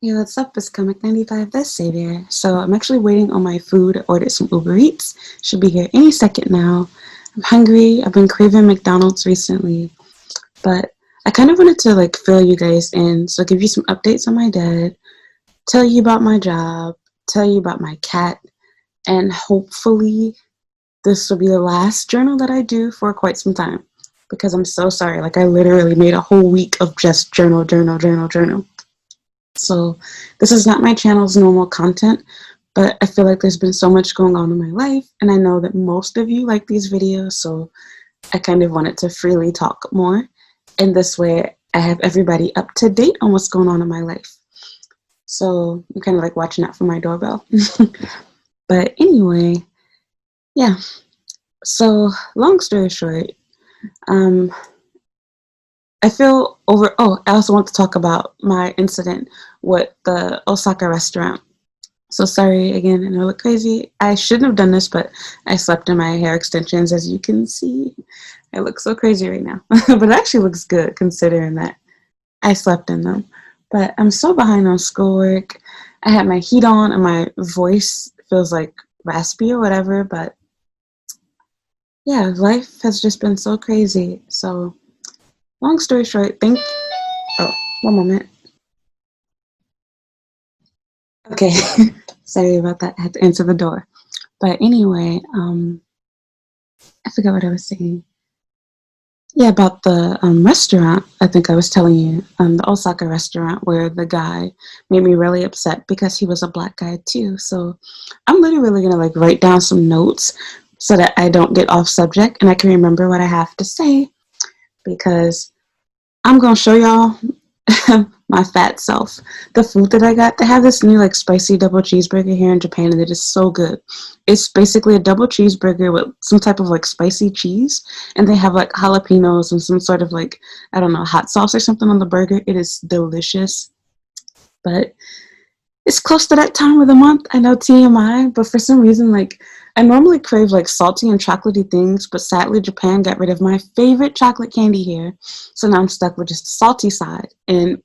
Hey, what's up? It's Comic95, the Savior. So I'm actually waiting on my food. I ordered some Uber Eats. Should be here any second now. I'm hungry. I've been craving McDonald's recently, but I kind of wanted to fill you guys in. So give you some updates on my dad, tell you about my job, tell you about my cat, and hopefully this will be the last journal that I do for quite some time because I'm so sorry. I literally made a whole week of just journal, journal, journal, journal. So this is not my channel's normal content, but I feel like there's been so much going on in my life, and I know that most of you like these videos, so I kind of wanted to freely talk more. And this way, I have everybody up to date on what's going on in my life. So I'm kind of like watching out for my doorbell. But anyway, yeah. So long story short, um, I feel over. Oh, I also want to talk about my incident with the Osaka restaurant. So sorry again, and I look crazy. I shouldn't have done this, but I slept in my hair extensions, as you can see. I look so crazy right now, but it actually looks good considering that I slept in them. But I'm so behind on schoolwork. I had my heat on, and my voice feels like raspy or whatever. But yeah, life has just been so crazy. So long story short, Oh, one moment. Okay, sorry about that. I had to answer the door. But anyway, I forgot what I was saying. Yeah, about the restaurant. I think I was telling you, the Osaka restaurant where the guy made me really upset because he was a black guy too. So I'm literally gonna write down some notes so that I don't get off subject and I can remember what I have to say because I'm gonna show y'all my fat self. The food that I got, they have this new spicy double cheeseburger here in Japan, and it is so good. It's basically a double cheeseburger with some type of spicy cheese, and they have jalapenos and some sort of I don't know, hot sauce or something on the burger. It is delicious, but it's close to that time of the month. I know TMI, but for some reason, I normally crave salty and chocolatey things, but sadly Japan got rid of my favorite chocolate candy here. So now I'm stuck with just the salty side. And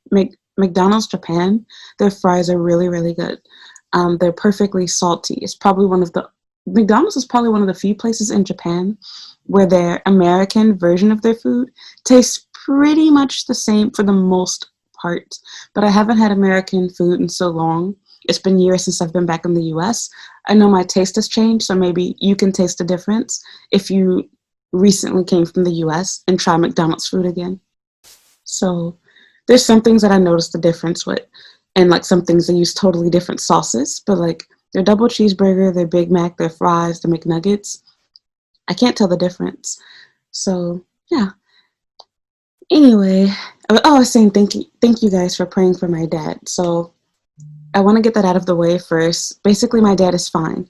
McDonald's Japan, their fries are really, really good. They're perfectly salty. McDonald's is probably one of the few places in Japan where their American version of their food tastes pretty much the same for the most part, but I haven't had American food in so long. It's been years since I've been back in the US. I know my taste has changed, so maybe you can taste the difference if you recently came from the US and try McDonald's food again. So there's some things that I noticed the difference with, and some things they use totally different sauces, but their double cheeseburger, their Big Mac, their fries, the McNuggets, I can't tell the difference. So yeah. Anyway, I was saying thank you guys for praying for my dad. So I want to get that out of the way first. Basically, my dad is fine.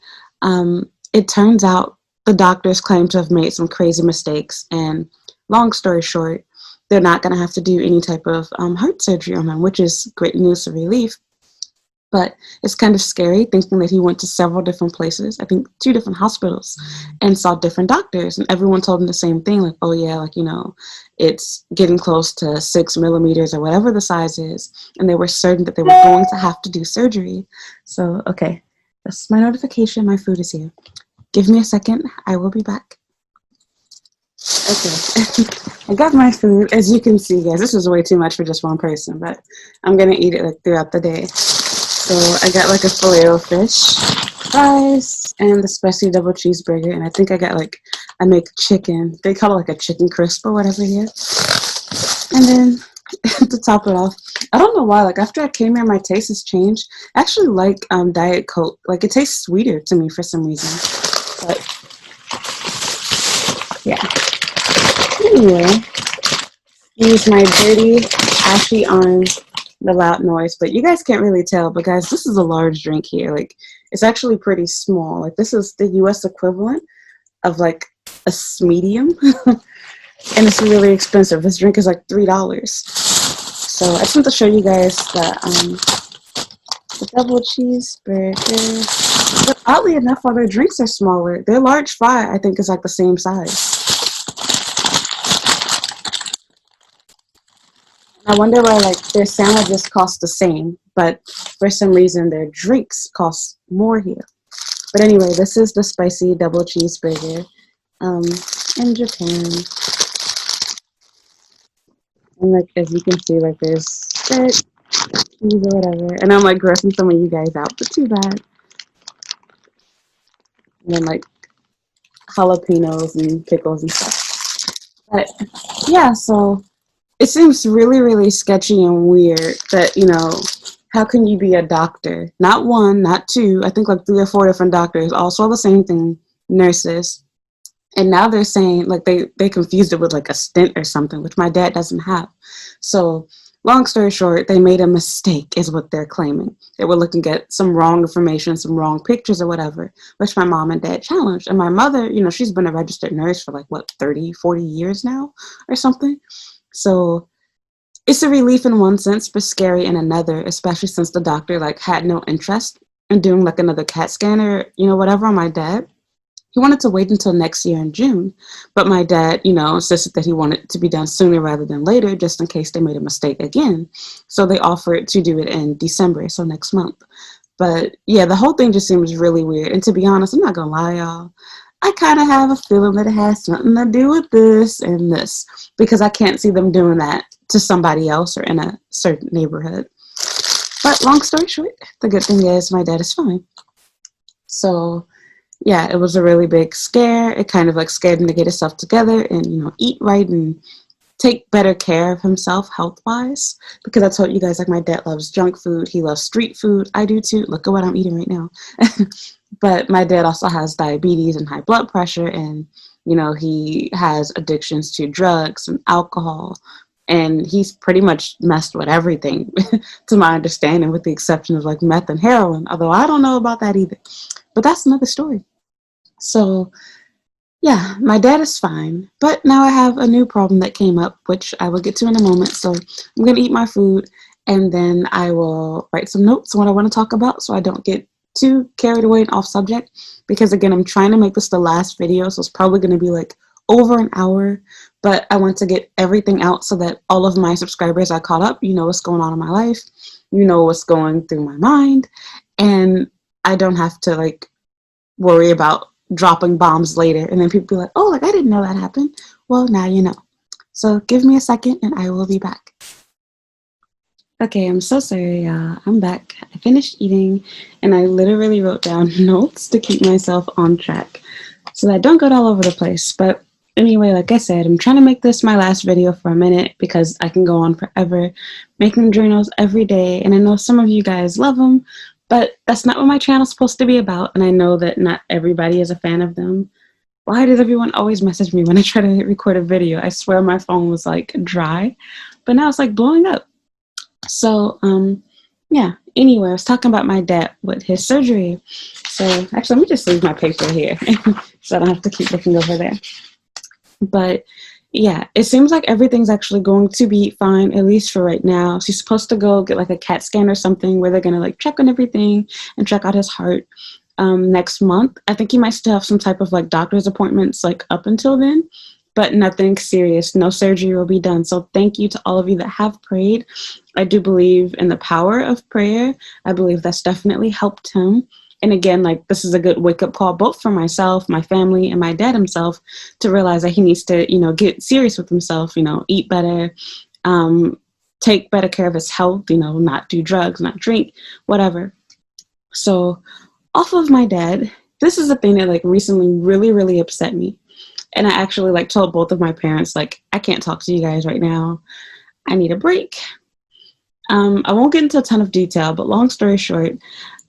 It turns out the doctors claim to have made some crazy mistakes, and long story short, they're not going to have to do any type of heart surgery on him, which is great news and relief. But it's kind of scary thinking that he went to several different places, I think 2 different hospitals, and saw different doctors. And everyone told him the same thing, oh yeah, it's getting close to 6 millimeters or whatever the size is. And they were certain that they were going to have to do surgery. So, okay, that's my notification. My food is here. Give me a second. I will be back. Okay, I got my food. As you can see, guys, this is way too much for just one person, but I'm going to eat it throughout the day. So I got a filet of fish, fries, and the spicy double cheeseburger. And I think I make chicken. They call it a chicken crisp or whatever here. And then to top it off, I don't know why, after I came here, my taste has changed. I actually like Diet Coke. It tastes sweeter to me for some reason. But yeah. Anyway, use my dirty, ashy arms. The loud noise, but you guys can't really tell, but guys, this is a large drink here. It's actually pretty small. This is the US equivalent of a medium. And it's really expensive. This drink is $3. So I just want to show you guys the double cheeseburger. But oddly enough, while their drinks are smaller, their large fry I think is the same size. I wonder why their sandwiches cost the same, but for some reason their drinks cost more here. But anyway, this is the spicy double cheeseburger in Japan. And like as you can see, like there's cheese or whatever. And I'm like grossing some of you guys out, but too bad. And then like jalapenos and pickles and stuff. But yeah, so it seems really, really sketchy and weird that, how can you be a doctor? Not one, not two, I think like 3 or 4 different doctors, all saw the same thing, nurses. And now they're saying like they confused it with like a stent or something, which my dad doesn't have. So long story short, they made a mistake is what they're claiming. They were looking at some wrong information, some wrong pictures or whatever, which my mom and dad challenged. And my mother, she's been a registered nurse for like, what, 30, 40 years now or something. So it's a relief in one sense, but scary in another, especially since the doctor like had no interest in doing like another CAT scan or, whatever on my dad. He wanted to wait until next year in June, but my dad, insisted that he wanted it to be done sooner rather than later, just in case they made a mistake again. So they offered to do it in December, so next month. But yeah, the whole thing just seems really weird. And to be honest, I'm not gonna lie, y'all. I kind of have a feeling that it has something to do with this and this, because I can't see them doing that to somebody else or in a certain neighborhood. But long story short, the good thing is my dad is fine. So yeah, it was a really big scare. It kind of like scared him to get himself together and, eat right and take better care of himself health-wise. Because I told you guys, like my dad loves junk food. He loves street food. I do too. Look at what I'm eating right now. But my dad also has diabetes and high blood pressure. And, he has addictions to drugs and alcohol. And he's pretty much messed with everything, to my understanding, with the exception of like meth and heroin. Although I don't know about that either. But that's another story. So, yeah, my dad is fine. But now I have a new problem that came up, which I will get to in a moment. So I'm going to eat my food, and then I will write some notes on what I want to talk about so I don't get too carried away and off subject. Because, again, I'm trying to make this the last video, so it's probably going to be like over an hour. But I want to get everything out so that all of my subscribers are caught up. You know what's going on in my life. You know what's going through my mind. And I don't have to like worry about dropping bombs later and then people be like, oh, like I didn't know that happened. Well, now you know. So give me a second and I will be back. Okay, I'm so sorry, y'all. I'm back. I finished eating and I literally wrote down notes to keep myself on track so that I don't go all over the place. But anyway, like I said, I'm trying to make this my last video for a minute because I can go on forever making journals every day. And I know some of you guys love them, but that's not what my channel's supposed to be about, and I know that not everybody is a fan of them. Why does everyone always message me when I try to record a video? I swear my phone was like dry, but now it's like blowing up. So, yeah, anyway, I was talking about my dad with his surgery. So, actually, let me just leave my paper here so I don't have to keep looking over there. But yeah, it seems like everything's actually going to be fine, at least for right now. She's supposed to go get like a CAT scan or something where they're going to like check on everything and check out his heart next month. I think he might still have some type of like doctor's appointments like up until then, but nothing serious. No surgery will be done. So thank you to all of you that have prayed. I do believe in the power of prayer. I believe that's definitely helped him. And again, like this is a good wake-up call, both for myself, my family, and my dad himself, to realize that he needs to, get serious with himself, eat better, take better care of his health, not do drugs, not drink, whatever. So off of my dad, this is a thing that like recently really, really upset me. And I actually like told both of my parents, like, I can't talk to you guys right now. I need a break. I won't get into a ton of detail, but long story short,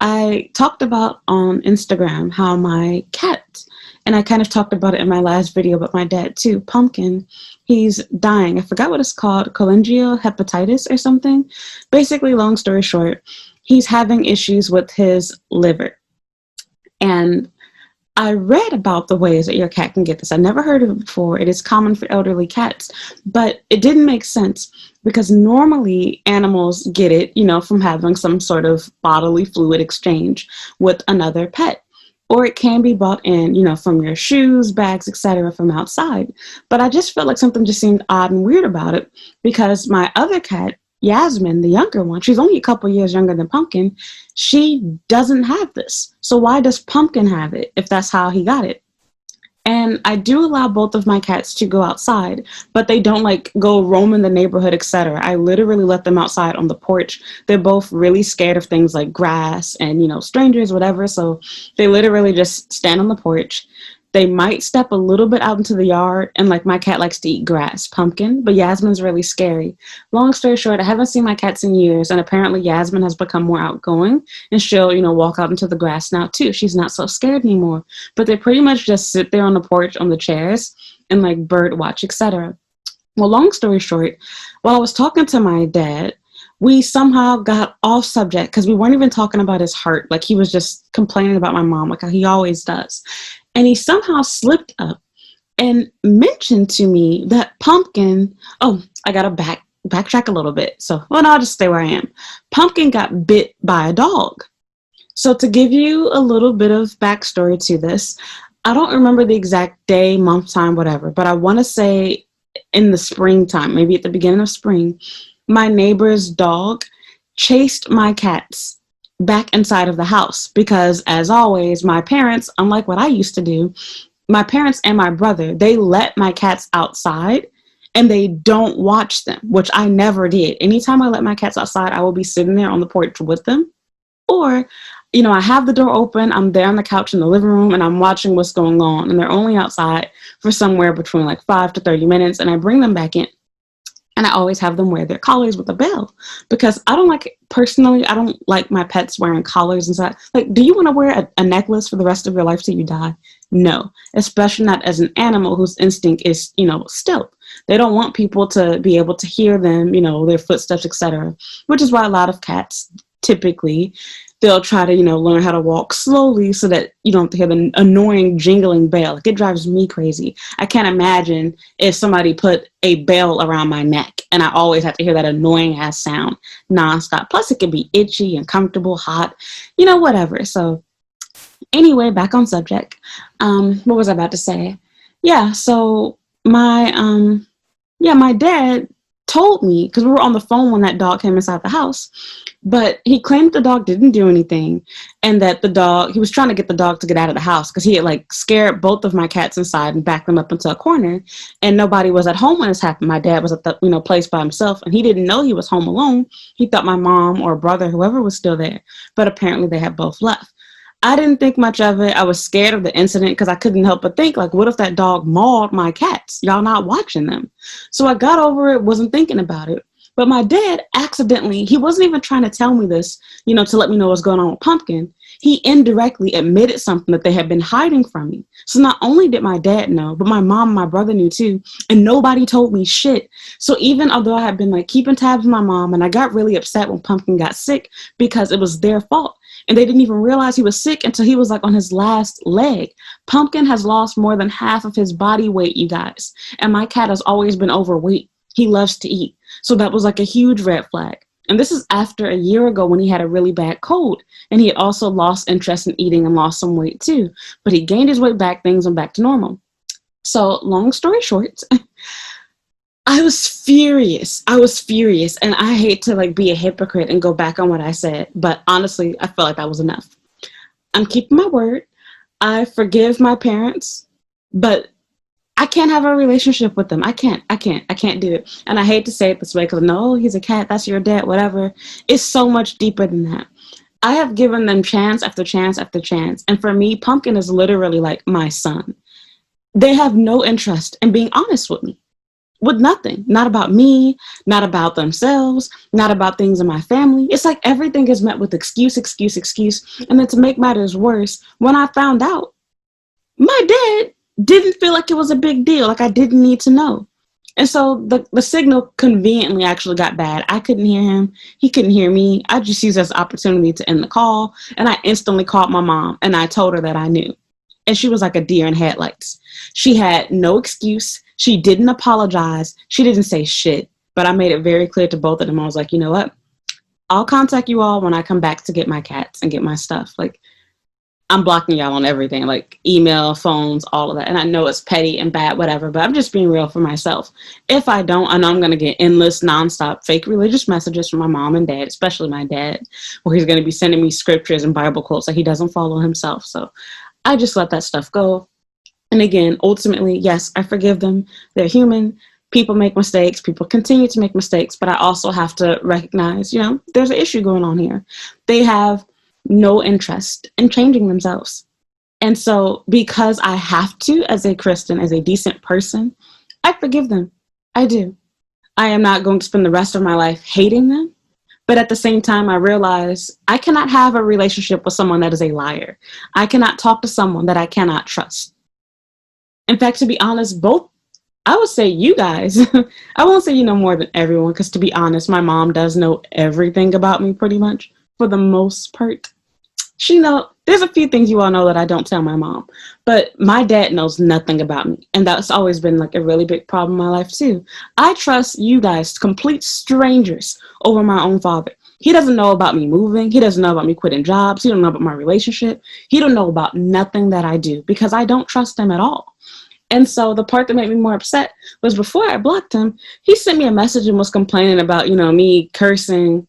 I talked about on Instagram how my cat, and I kind of talked about it in my last video about my dad too, Pumpkin, he's dying. I forgot what it's called, cholangial hepatitis or something. Basically, long story short, he's having issues with his liver. And I read about the ways that your cat can get this. I never heard of it before. It is common for elderly cats, but it didn't make sense because normally animals get it, from having some sort of bodily fluid exchange with another pet. Or it can be brought in, from your shoes, bags, etc., from outside. But I just felt like something just seemed odd and weird about it because my other cat, Yasmin, the younger one, she's only a couple years younger than Pumpkin. She doesn't have this. So why does Pumpkin have it if that's how he got it? And I do allow both of my cats to go outside, but they don't like go roam in the neighborhood, etc. I literally let them outside on the porch. They're both really scared of things like grass and, strangers, whatever. So they literally just stand on the porch. They might step a little bit out into the yard, and like my cat likes to eat grass, Pumpkin, but Yasmin's really scary. Long story short, I haven't seen my cats in years, and apparently Yasmin has become more outgoing, and she'll, walk out into the grass now too. She's not so scared anymore. But they pretty much just sit there on the porch on the chairs and like bird watch, etc. Well, long story short, while I was talking to my dad, we somehow got off subject because we weren't even talking about his heart. Like he was just complaining about my mom, like how he always does. And he somehow slipped up and mentioned to me that Pumpkin, oh, I gotta backtrack a little bit. So, well, no, I'll just stay where I am. Pumpkin got bit by a dog. So to give you a little bit of backstory to this, I don't remember the exact day, month, time, whatever, but I want to say in the springtime, maybe at the beginning of spring, my neighbor's dog chased my cats back inside of the house because, as always, my parents, unlike what I used to do, my parents and my brother, they let my cats outside and they don't watch them, which I never did. Anytime I let my cats outside, I will be sitting there on the porch with them. Or, I have the door open, I'm there on the couch in the living room, and I'm watching what's going on. And they're only outside for somewhere between like 5 to 30 minutes, and I bring them back in. And I always have them wear their collars with a bell because I don't like my pets wearing collars and stuff. Like, do you want to wear a necklace for the rest of your life till you die? No, especially not as an animal whose instinct is, stealth. They don't want people to be able to hear them, their footsteps, etc. Which is why a lot of cats typically they'll try to, learn how to walk slowly so that you don't hear the annoying jingling bell. Like, it drives me crazy. I can't imagine if somebody put a bell around my neck and I always have to hear that annoying ass sound nonstop. Plus, it can be itchy, uncomfortable, hot, whatever. So anyway, back on subject. What was I about to say? Yeah, so my dad told me, because we were on the phone when that dog came inside the house, but he claimed the dog didn't do anything and that he was trying to get the dog to get out of the house because he had like scared both of my cats inside and backed them up into a corner, and nobody was at home when this happened. My dad was at the place by himself, and he didn't know he was home alone. He thought my mom or brother, whoever, was still there, but apparently they had both left. I didn't think much of it. I was scared of the incident because I couldn't help but think, like, what if that dog mauled my cats? Y'all not watching them. So I got over it, wasn't thinking about it. But my dad accidentally, he wasn't even trying to tell me this, to let me know what's going on with Pumpkin. He indirectly admitted something that they had been hiding from me. So not only did my dad know, but my mom and my brother knew too. And nobody told me shit. So even although I had been like keeping tabs with my mom, and I got really upset when Pumpkin got sick because it was their fault. And they didn't even realize he was sick until he was like on his last leg. Pumpkin has lost more than half of his body weight, you guys. And my cat has always been overweight. He loves to eat. So that was like a huge red flag. And this is after a year ago when he had a really bad cold. And he had also lost interest in eating and lost some weight too. But he gained his weight back, things went back to normal. So long story short, I was furious. And I hate to like be a hypocrite and go back on what I said. But honestly, I felt like that was enough. I'm keeping my word. I forgive my parents, but I can't have a relationship with them. I can't do it. And I hate to say it this way because no, he's a cat, that's your dad, whatever. It's so much deeper than that. I have given them chance after chance after chance. And for me, Pumpkin is literally like my son. They have no interest in being honest with me. With nothing. Not about me, not about themselves, not about things in my family. It's like everything is met with excuse. And then to make matters worse, when I found out, my dad didn't feel like it was a big deal, like I didn't need to know. And so the signal conveniently actually got bad. I couldn't hear him. He couldn't hear me. I just used it as an opportunity to end the call. And I instantly called my mom and I told her that I knew. And she was like a deer in headlights. She had no excuse. She didn't apologize. She didn't say shit. But I made it very clear to both of them. I was like, you know what? I'll contact you all when I come back to get my cats and get my stuff. Like, I'm blocking y'all on everything, like email, phones, all of that. And I know it's petty and bad, whatever, but I'm just being real for myself. If I don't, I know I'm going to get endless, nonstop, fake religious messages from my mom and dad, especially my dad, where he's going to be sending me scriptures and Bible quotes that he doesn't follow himself. So I just let that stuff go. And again, ultimately, yes, I forgive them. They're human. People make mistakes. People continue to make mistakes. But I also have to recognize, there's an issue going on here. They have no interest in changing themselves. And so because I have to, as a Christian, as a decent person, I forgive them. I do. I am not going to spend the rest of my life hating them. But at the same time, I realize I cannot have a relationship with someone that is a liar. I cannot talk to someone that I cannot trust. In fact, to be honest, I would say you guys, I won't say more than everyone, because to be honest, my mom does know everything about me pretty much for the most part. There's a few things you all know that I don't tell my mom, but my dad knows nothing about me. And that's always been like a really big problem in my life too. I trust you guys, complete strangers, over my own father. He doesn't know about me moving. He doesn't know about me quitting jobs. He don't know about my relationship. He don't know about nothing that I do because I don't trust him at all. And so the part that made me more upset was before I blocked him, he sent me a message and was complaining about, me cursing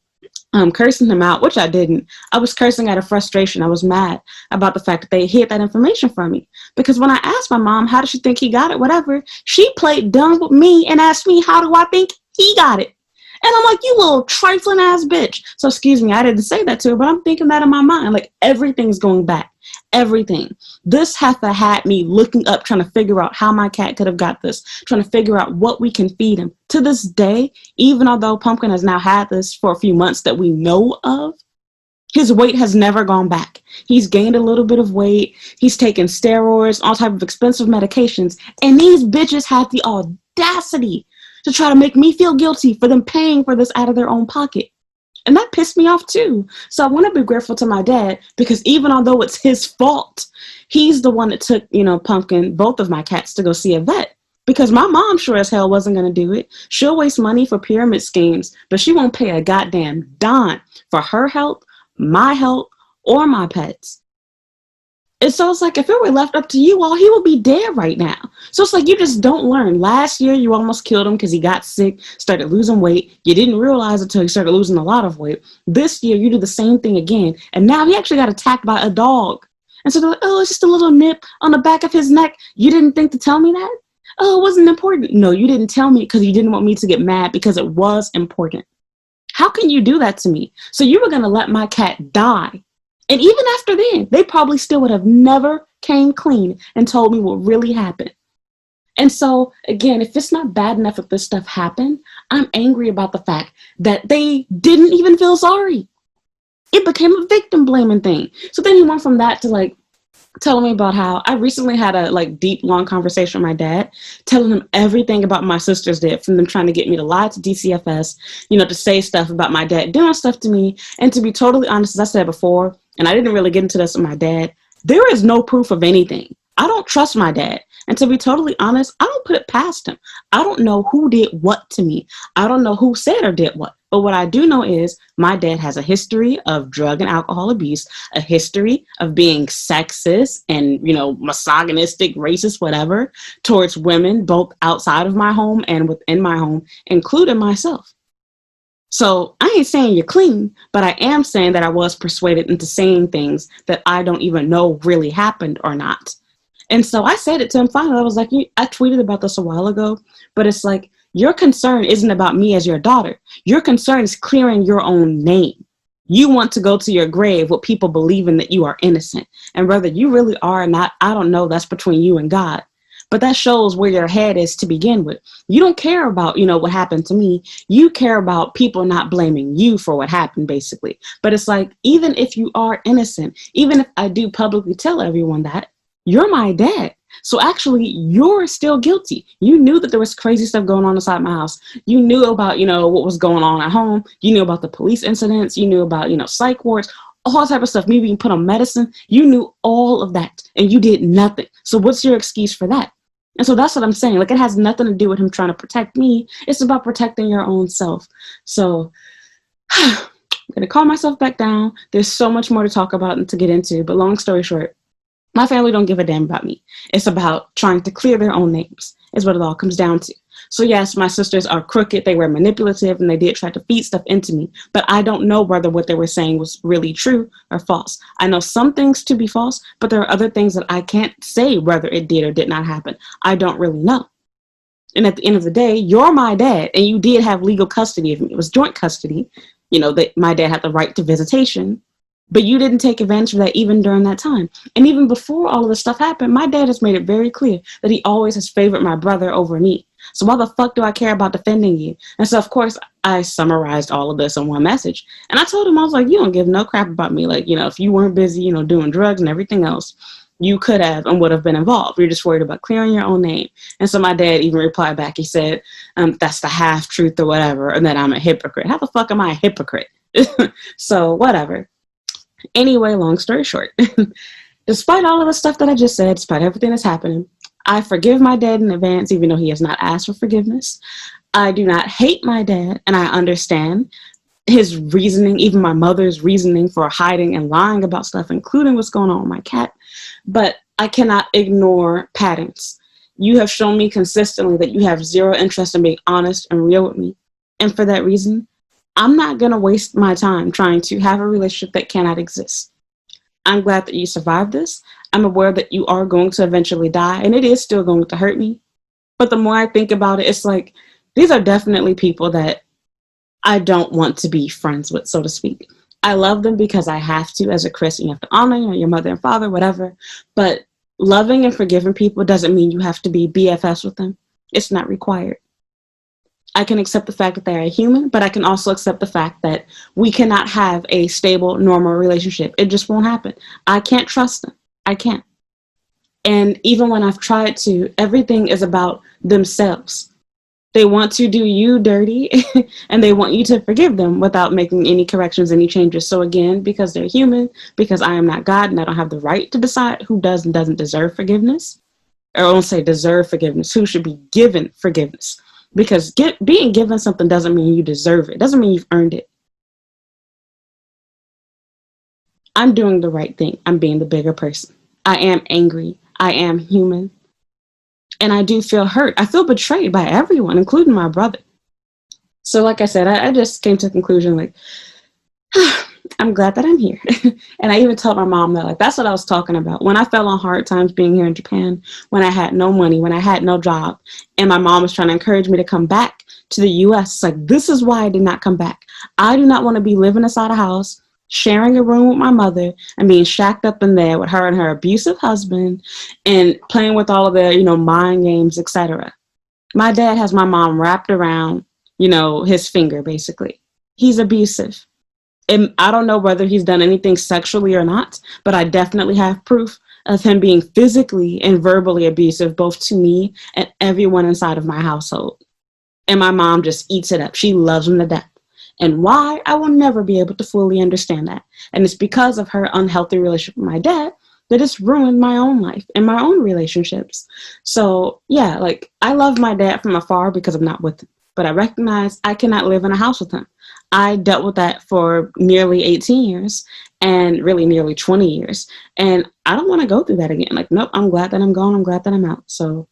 him out, which I didn't. I was cursing out of frustration. I was mad about the fact that they hid that information from me. Because when I asked my mom, how did she think he got it, whatever, she played dumb with me and asked me, how do I think he got it? And I'm like, you little trifling ass bitch. So excuse me, I didn't say that to her, but I'm thinking that in my mind. Like, everything's going back. Everything. This heifer had me looking up, trying to figure out how my cat could have got this, trying to figure out what we can feed him. To this day, even although Pumpkin has now had this for a few months that we know of, his weight has never gone back. He's gained a little bit of weight. He's taken steroids, all type of expensive medications. And these bitches had the audacity to try to make me feel guilty for them paying for this out of their own pocket. And that pissed me off too. So I want to be grateful to my dad, because even although it's his fault, he's the one that took, Pumpkin, both of my cats, to go see a vet. Because my mom sure as hell wasn't going to do it. She'll waste money for pyramid schemes, but she won't pay a goddamn dime for her health, my health, or my pets. And so it's like, if it were left up to you all, he would be dead right now. So it's like, you just don't learn. Last year, you almost killed him because he got sick, started losing weight. You didn't realize it until he started losing a lot of weight. This year, you do the same thing again. And now he actually got attacked by a dog. And so they're like, oh, it's just a little nip on the back of his neck. You didn't think to tell me that? Oh, it wasn't important. No, you didn't tell me because you didn't want me to get mad, because it was important. How can you do that to me? So you were going to let my cat die. And even after then, they probably still would have never came clean and told me what really happened. And so, again, if it's not bad enough if this stuff happened, I'm angry about the fact that they didn't even feel sorry. It became a victim blaming thing. So then he went from that to telling me about how I recently had a deep, long conversation with my dad, telling him everything about my sister's death, from them trying to get me to lie to DCFS, to say stuff about my dad doing stuff to me. And to be totally honest, as I said before, and I didn't really get into this with my dad, there is no proof of anything. I don't trust my dad. And to be totally honest, I don't put it past him. I don't know who did what to me. I don't know who said or did what. But what I do know is my dad has a history of drug and alcohol abuse, a history of being sexist and, misogynistic, racist, whatever, towards women, both outside of my home and within my home, including myself. So I ain't saying you're clean, but I am saying that I was persuaded into saying things that I don't even know really happened or not. And so I said it to him finally. I was like, I tweeted about this a while ago, but it's like, your concern isn't about me as your daughter. Your concern is clearing your own name. You want to go to your grave with people believing that you are innocent. And whether you really are or not, I don't know. That's between you and God. But that shows where your head is to begin with. You don't care about, what happened to me. You care about people not blaming you for what happened, basically. But it's like, even if you are innocent, even if I do publicly tell everyone that, you're my dad. So actually, you're still guilty. You knew that there was crazy stuff going on inside my house. You knew about, what was going on at home. You knew about the police incidents. You knew about, psych wards, all type of stuff, me being put on medicine. You knew all of that, and you did nothing. So what's your excuse for that? And so that's what I'm saying. It has nothing to do with him trying to protect me. It's about protecting your own self. So I'm going to calm myself back down. There's so much more to talk about and to get into. But long story short, My family don't give a damn about me. It's about trying to clear their own names, is what it all comes down to. So yes, my sisters are crooked, they were manipulative, and they did try to feed stuff into me. But I don't know whether what they were saying was really true or false. I know some things to be false, but there are other things that I can't say whether it did or did not happen. I don't really know. And at the end of the day, you're my dad, and you did have legal custody of me. It was joint custody, that my dad had the right to visitation, but you didn't take advantage of that even during that time. And even before all of this stuff happened, my dad has made it very clear that he always has favored my brother over me. So why the fuck do I care about defending you? And so, of course, I summarized all of this in one message. And I told him, I was like, you don't give no crap about me. Like, if you weren't busy, doing drugs and everything else, you could have and would have been involved. You're just worried about clearing your own name. And so my dad even replied back. He said, that's the half truth or whatever, and that I'm a hypocrite. How the fuck am I a hypocrite? So whatever. Anyway, long story short, despite all of the stuff that I just said, despite everything that's happening, I forgive my dad in advance, even though he has not asked for forgiveness. I do not hate my dad, and I understand his reasoning, even my mother's reasoning for hiding and lying about stuff, including what's going on with my cat. But I cannot ignore patterns. You have shown me consistently that you have zero interest in being honest and real with me. And for that reason, I'm not going to waste my time trying to have a relationship that cannot exist. I'm glad that you survived this. I'm aware that you are going to eventually die, and it is still going to hurt me. But the more I think about it, it's like, these are definitely people that I don't want to be friends with, so to speak. I love them because I have to. As a Christian, you have to honor your mother and father, whatever. But loving and forgiving people doesn't mean you have to be BFFs with them. It's not required. I can accept the fact that they are human, but I can also accept the fact that we cannot have a stable, normal relationship. It just won't happen. I can't trust them. I can't. And even when I've tried to, everything is about themselves. They want to do you dirty and they want you to forgive them without making any corrections, any changes. So again, because they're human, because I am not God and I don't have the right to decide who does and doesn't deserve forgiveness, or I won't say deserve forgiveness, who should be given forgiveness. Because being given something doesn't mean you deserve it. It doesn't mean you've earned it. I'm doing the right thing. I'm being the bigger person. I am angry. I am human. And I do feel hurt. I feel betrayed by everyone, including my brother. So like I said, I just came to the conclusion, like, I'm glad that I'm here. And I even told my mom that, like, that's what I was talking about. When I fell on hard times being here in Japan, when I had no money, when I had no job, and my mom was trying to encourage me to come back to the US, it's like, this is why I did not come back. I do not want to be living inside a house, sharing a room with my mother, and being shacked up in there with her and her abusive husband and playing with all of their, mind games, etc. My dad has my mom wrapped around, his finger, basically. He's abusive. And I don't know whether he's done anything sexually or not, but I definitely have proof of him being physically and verbally abusive, both to me and everyone inside of my household. And my mom just eats it up. She loves him to death. And why? I will never be able to fully understand that. And it's because of her unhealthy relationship with my dad that it's ruined my own life and my own relationships. So yeah, like, I love my dad from afar because I'm not with him, but I recognize I cannot live in a house with him. I dealt with that for nearly 18 years and really nearly 20 years. And I don't want to go through that again. Like, nope, I'm glad that I'm gone. I'm glad that I'm out. So,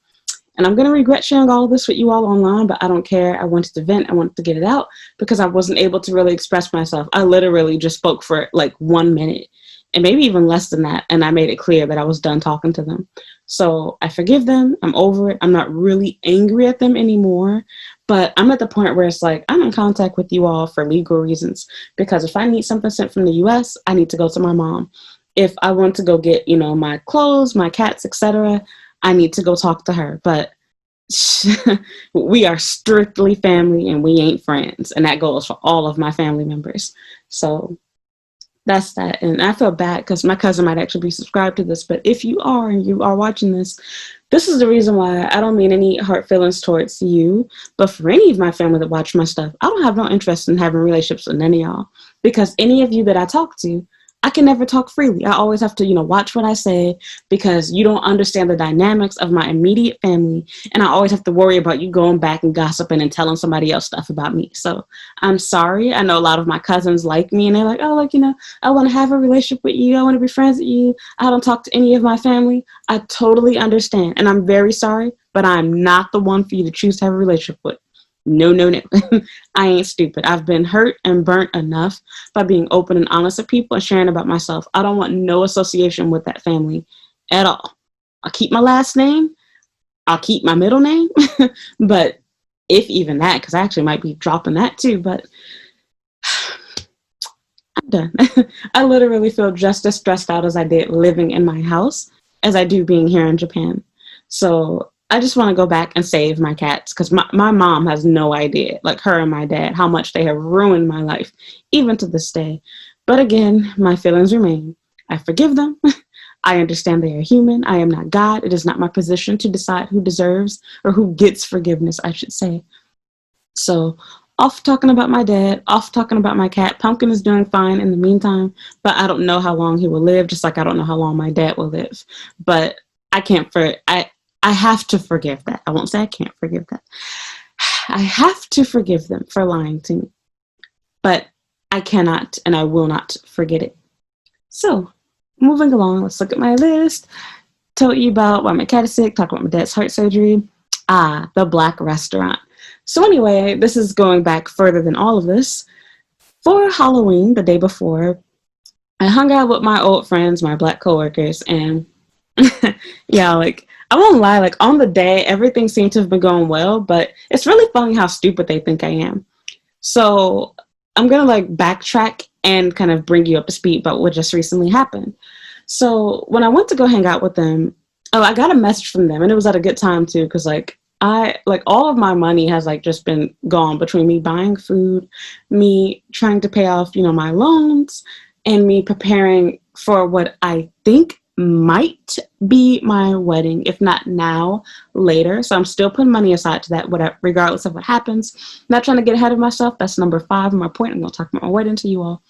and I'm going to regret sharing all of this with you all online, but I don't care. I wanted to vent. I wanted to get it out because I wasn't able to really express myself. I literally just spoke for like 1 minute and maybe even less than that. And I made it clear that I was done talking to them. So I forgive them. I'm over it. I'm not really angry at them anymore. But I'm at the point where it's like, I'm in contact with you all for legal reasons. Because if I need something sent from the US, I need to go to my mom. If I want to go get, my clothes, my cats, etc., I need to go talk to her. But we are strictly family and we ain't friends. And that goes for all of my family members. So that's that. And I feel bad because my cousin might actually be subscribed to this. But if you are and you are watching this, this is the reason why I don't mean any hard feelings towards you. But for any of my family that watch my stuff, I don't have no interest in having relationships with any of y'all. Because any of you that I talk to, I can never talk freely. I always have to, watch what I say because you don't understand the dynamics of my immediate family. And I always have to worry about you going back and gossiping and telling somebody else stuff about me. So I'm sorry. I know a lot of my cousins like me and they're like, oh, like, I want to have a relationship with you. I want to be friends with you. I don't talk to any of my family. I totally understand. And I'm very sorry, but I'm not the one for you to choose to have a relationship with. No, no, no. I ain't stupid. I've been hurt and burnt enough by being open and honest with people and sharing about myself. I don't want no association with that family at all. I'll keep my last name. I'll keep my middle name. But if even that, because I actually might be dropping that too, but I'm done. I literally feel just as stressed out as I did living in my house as I do being here in Japan. So I just want to go back and save my cats because my mom has no idea, like her and my dad, how much they have ruined my life, even to this day. But again, my feelings remain. I forgive them. I understand they are human. I am not God. It is not my position to decide who deserves or who gets forgiveness, I should say. So off talking about my dad, off talking about my cat. Pumpkin is doing fine in the meantime, but I don't know how long he will live, just like I don't know how long my dad will live. But I have to forgive that. I won't say I can't forgive that. I have to forgive them for lying to me. But I cannot and I will not forget it. So, moving along, let's look at my list. Told you about why my cat is sick, talk about my dad's heart surgery. The black restaurant. So anyway, this is going back further than all of this. For Halloween, the day before, I hung out with my old friends, my black coworkers, and yeah, like, I won't lie, like, on the day, everything seemed to have been going well, but it's really funny how stupid they think I am. So I'm going to, like, backtrack and kind of bring you up to speed about what just recently happened. So when I went to go hang out with them, I got a message from them, and it was at a good time, too, because, like, all of my money has, like, just been gone between me buying food, me trying to pay off, my loans, and me preparing for what I think might be my wedding, if not now, later. So I'm still putting money aside to that, whatever, regardless of what happens. Not trying to get ahead of myself. That's number 5 on my point. I'm going to talk about my wedding to you all.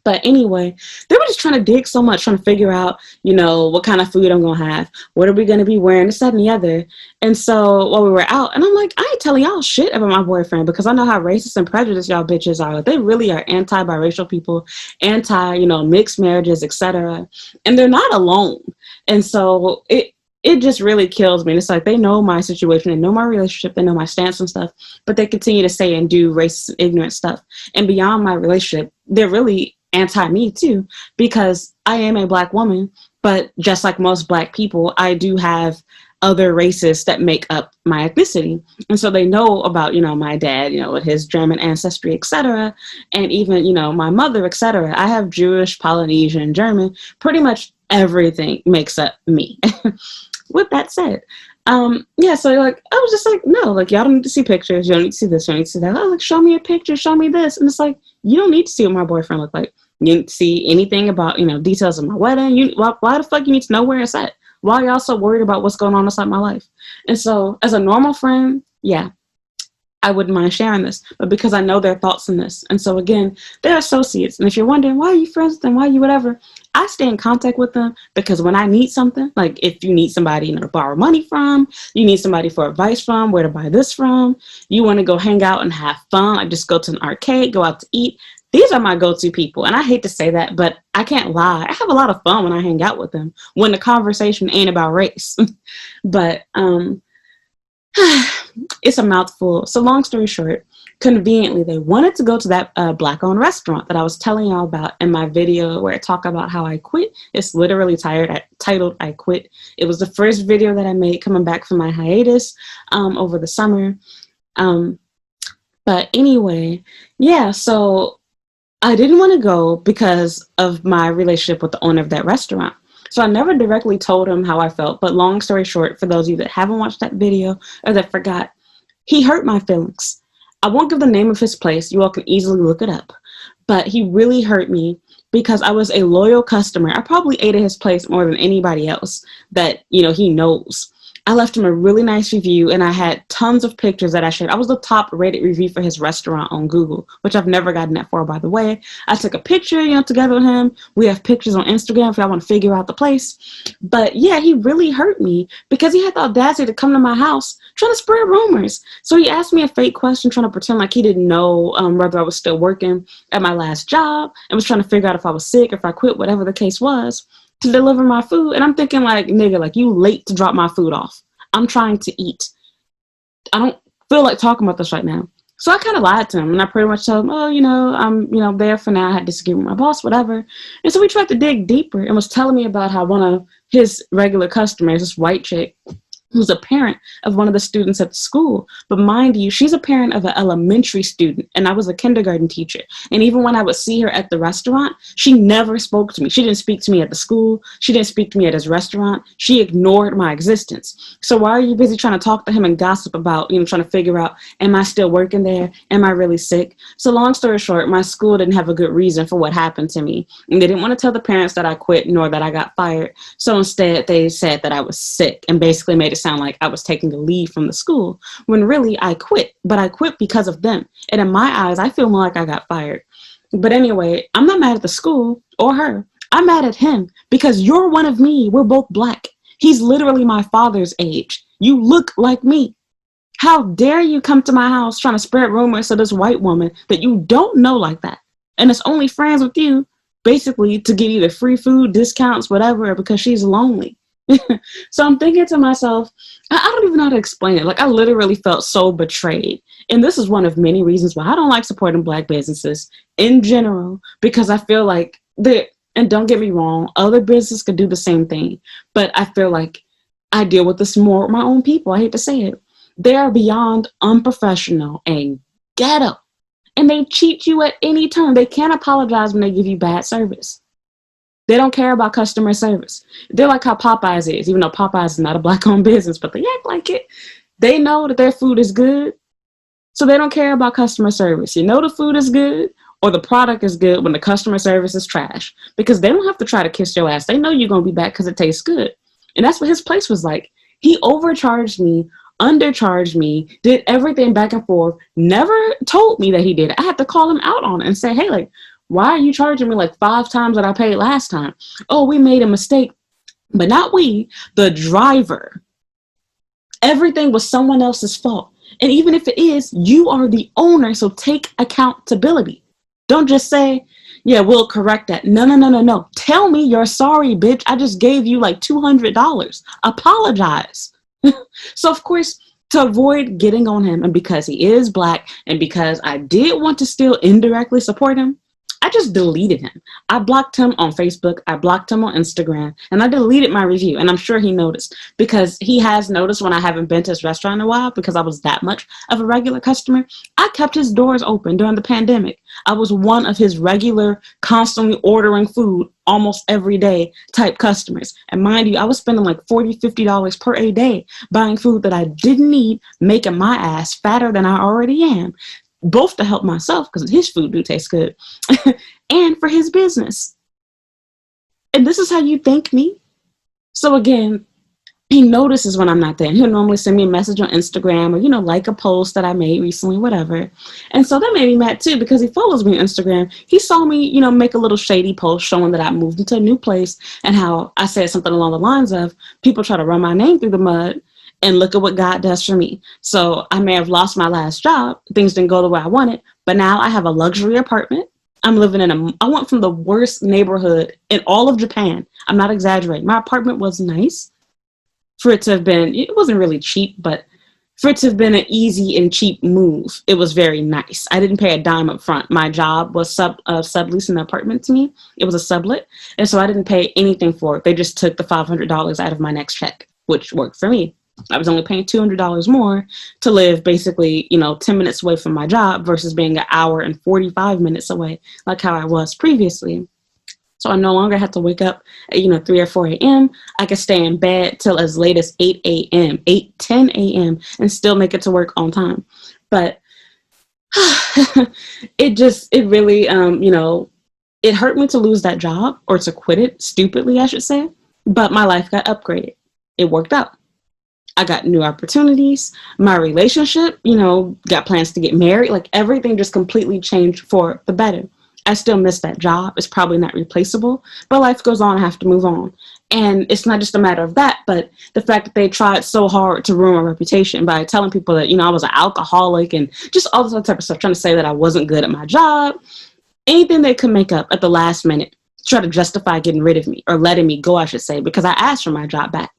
But anyway, they were just trying to dig so much, trying to figure out, what kind of food I'm going to have. What are we going to be wearing? This, that, and the other. And so while we were out, and I'm like, I ain't telling y'all shit about my boyfriend because I know how racist and prejudiced y'all bitches are. Like, they really are anti-biracial people, mixed marriages, etc. And they're not alone. And so it just really kills me. And it's like they know my situation, they know my relationship, they know my stance and stuff, but they continue to say and do racist, ignorant stuff. And beyond my relationship, they're really anti-me too, because I am a black woman, but just like most black people, I do have other races that make up my ethnicity. And so they know about, my dad, with his German ancestry, etc. And even, my mother, etc. I have Jewish, Polynesian, German, pretty much everything makes up me. With that said, so like, I was just like, no, like, y'all don't need to see pictures. You don't need to see this. You don't need to see that. Oh, like, show me a picture. Show me this. And it's like, you don't need to see what my boyfriend looked like. You need to see anything about, details of my wedding. Why the fuck you need to know where it's at? Why are y'all so worried about what's going on inside my life? And so as a normal friend, yeah, I wouldn't mind sharing this, but because I know their thoughts in this. And so again, they're associates. And if you're wondering, why are you friends with them? Why are you whatever? I stay in contact with them because when I need something, like if you need somebody, to borrow money from, you need somebody for advice from, where to buy this from, you want to go hang out and have fun, like just go to an arcade, go out to eat. These are my go-to people. And I hate to say that, but I can't lie. I have a lot of fun when I hang out with them, when the conversation ain't about race. But, it's a mouthful. So long story short, conveniently, they wanted to go to that black-owned restaurant that I was telling y'all about in my video where I talk about how I quit. It's literally titled I Quit. It was the first video that I made coming back from my hiatus over the summer. But anyway, yeah, so I didn't want to go because of my relationship with the owner of that restaurant. So I never directly told him how I felt, but long story short, for those of you that haven't watched that video or that forgot, he hurt my feelings. I won't give the name of his place. You all can easily look it up. But he really hurt me because I was a loyal customer. I probably ate at his place more than anybody else that, he knows. I left him a really nice review, and I had tons of pictures that I shared. I was the top rated review for his restaurant on Google, which I've never gotten that for, by the way. I took a picture, together with him. We have pictures on Instagram if y'all want to figure out the place. But yeah, he really hurt me because he had the audacity to come to my house trying to spread rumors. So he asked me a fake question, trying to pretend like he didn't know whether I was still working at my last job, and was trying to figure out if I was sick, if I quit, whatever the case was, to deliver my food. And I'm thinking like, nigga, like, you late to drop my food off. I'm trying to eat. I don't feel like talking about this right now. So I kind of lied to him, and I pretty much told him, oh, I'm, there for now. I had disagreement with my boss, whatever. And so we tried to dig deeper and was telling me about how one of his regular customers, this white chick, who's a parent of one of the students at the school. But mind you, she's a parent of an elementary student, and I was a kindergarten teacher. And even when I would see her at the restaurant, she never spoke to me. She didn't speak to me at the school. She didn't speak to me at his restaurant. She ignored my existence. So why are you busy trying to talk to him and gossip about, trying to figure out, am I still working there? Am I really sick? So long story short, my school didn't have a good reason for what happened to me. And they didn't want to tell the parents that I quit nor that I got fired. So instead, they said that I was sick and basically made it sound like I was taking a leave from the school, when really I quit. But I quit because of them. And in my eyes, I feel more like I got fired. But anyway, I'm not mad at the school or her. I'm mad at him because you're one of me. We're both Black. He's literally my father's age. You look like me. How dare you come to my house trying to spread rumors to this white woman that you don't know like that, and is only friends with you basically to get either free food, discounts, whatever, because she's lonely. So I'm thinking to myself, I don't even know how to explain it. Like, I literally felt so betrayed. And this is one of many reasons why I don't like supporting Black businesses in general, because I feel like and don't get me wrong, other businesses could do the same thing. But I feel like I deal with this more with my own people. I hate to say it. They are beyond unprofessional and ghetto. And they cheat you at any turn. They can't apologize when they give you bad service. They don't care about customer service. They're like how Popeyes is, even though Popeyes is not a Black-owned business, but they act like it. They know that their food is good, so they don't care about customer service. The food is good or the product is good when the customer service is trash, because they don't have to try to kiss your ass. They know you're going to be back because it tastes good. And that's what his place was like. He overcharged me, undercharged me, did everything back and forth, never told me that he did it. I had to call him out on it and say, hey, like, why are you charging me like 5 times what I paid last time? Oh, we made a mistake. But not we, the driver. Everything was someone else's fault. And even if it is, you are the owner, so take accountability. Don't just say, yeah, we'll correct that. No. Tell me you're sorry, bitch. I just gave you like $200. Apologize. So, of course, to avoid getting on him, and because he is Black, and because I did want to still indirectly support him, I just deleted him. I blocked him on Facebook. I blocked him on Instagram, and I deleted my review. And I'm sure he noticed, because he has noticed when I haven't been to his restaurant in a while, because I was that much of a regular customer. I kept his doors open during the pandemic. I was one of his regular, constantly ordering food almost every day type customers. And mind you, I was spending like $40, $50 per a day buying food that I didn't need, making my ass fatter than I already am. Both to help myself, because his food do taste good, and for his business. And this is how you thank me? So again, he notices when I'm not there. He'll normally send me a message on Instagram or, like a post that I made recently, whatever. And so that made me mad too, because he follows me on Instagram. He saw me, make a little shady post showing that I moved into a new place, and how I said something along the lines of, people try to run my name through the mud, and look at what God does for me. So I may have lost my last job. Things didn't go the way I wanted, but now I have a luxury apartment. I'm living I went from the worst neighborhood in all of Japan. I'm not exaggerating. My apartment was nice. For it to have been, it wasn't really cheap, but for it to have been an easy and cheap move, it was very nice. I didn't pay a dime up front. My job was subleasing the apartment to me. It was a sublet. And so I didn't pay anything for it. They just took the $500 out of my next check, which worked for me. I was only paying $200 more to live basically, 10 minutes away from my job versus being an hour and 45 minutes away, like how I was previously. So I no longer have to wake up at, 3 or 4 a.m. I can stay in bed till as late as 8 a.m., 10 a.m., and still make it to work on time. But it really, it hurt me to lose that job, or to quit it stupidly, I should say. But my life got upgraded. It worked out. I got new opportunities. My relationship, got plans to get married. Like everything just completely changed for the better. I still miss that job. It's probably not replaceable, but life goes on. I have to move on. And it's not just a matter of that, but the fact that they tried so hard to ruin my reputation by telling people that, I was an alcoholic and just all this other type of stuff, trying to say that I wasn't good at my job. Anything they could make up at the last minute to try to justify getting rid of me or letting me go, I should say, because I asked for my job back.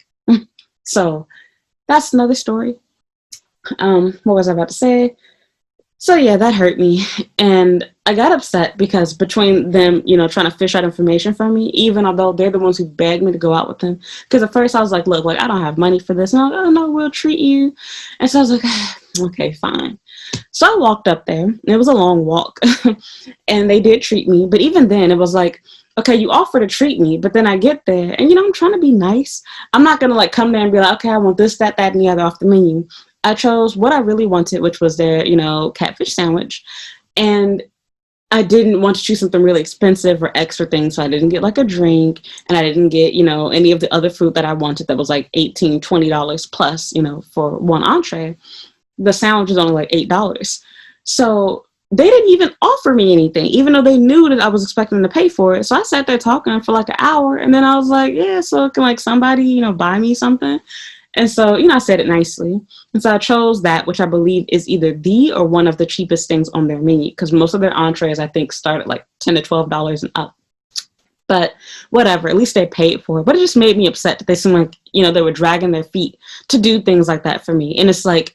So that's another story. What was I about to say? So yeah, that hurt me. And I got upset because between them, trying to fish out information from me, even although they're the ones who begged me to go out with them. Because at first I was like, look, I don't have money for this. And I was like, oh no, we'll treat you. And so I was like, okay, fine. So I walked up there. It was a long walk. And they did treat me. But even then, it was like, okay, you offer to treat me, but then I get there and, I'm trying to be nice. I'm not going to come there and be like, okay, I want this, that, and the other off the menu. I chose what I really wanted, which was their, catfish sandwich. And I didn't want to choose something really expensive or extra things. So I didn't get a drink, and I didn't get, any of the other food that I wanted that was like $18, $20 plus, for one entree. The sandwich was only $8. So they didn't even offer me anything, even though they knew that I was expecting to pay for it. So I sat there talking for an hour, and then I was like, yeah, so can somebody, buy me something? And so, I said it nicely. And so I chose that, which I believe is either the or one of the cheapest things on their menu, because most of their entrees, I think, start at $10 to $12 and up. But whatever, at least they paid for it. But it just made me upset that they seemed like, they were dragging their feet to do things like that for me. And it's like,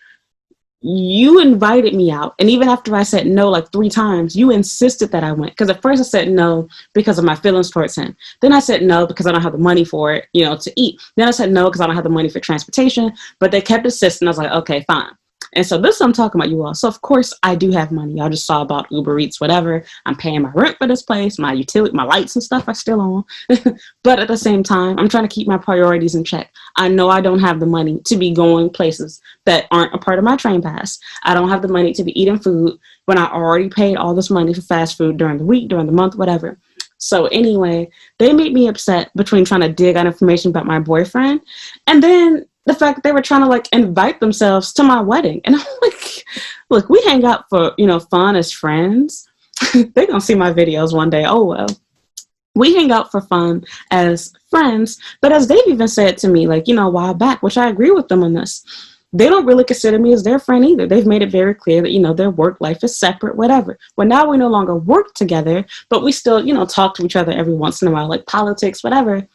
you invited me out, and even after I said no 3 times, you insisted that I went. Because at first I said no because of my feelings towards him. Then I said no because I don't have the money for it, to eat. Then I said no because I don't have the money for transportation. But they kept insisting. I was like, okay, fine. And so this is what I'm talking about, you all. So of course I do have money. Y'all just saw about Uber Eats, whatever. I'm paying my rent for this place, my utility, my lights and stuff are still on. But at the same time, I'm trying to keep my priorities in check. I know I don't have the money to be going places that aren't a part of my train pass. I don't have the money to be eating food when I already paid all this money for fast food during the week, during the month, whatever. So anyway, they made me upset between trying to dig out information about my boyfriend and then the fact that they were trying to invite themselves to my wedding. And I'm like, look, we hang out for, fun as friends. They're going to see my videos one day. Oh, well. We hang out for fun as friends. But as they've even said to me, a while back, which I agree with them on this, they don't really consider me as their friend either. They've made it very clear that, their work life is separate, whatever. Well, now we no longer work together, but we still, talk to each other every once in a while, politics, whatever.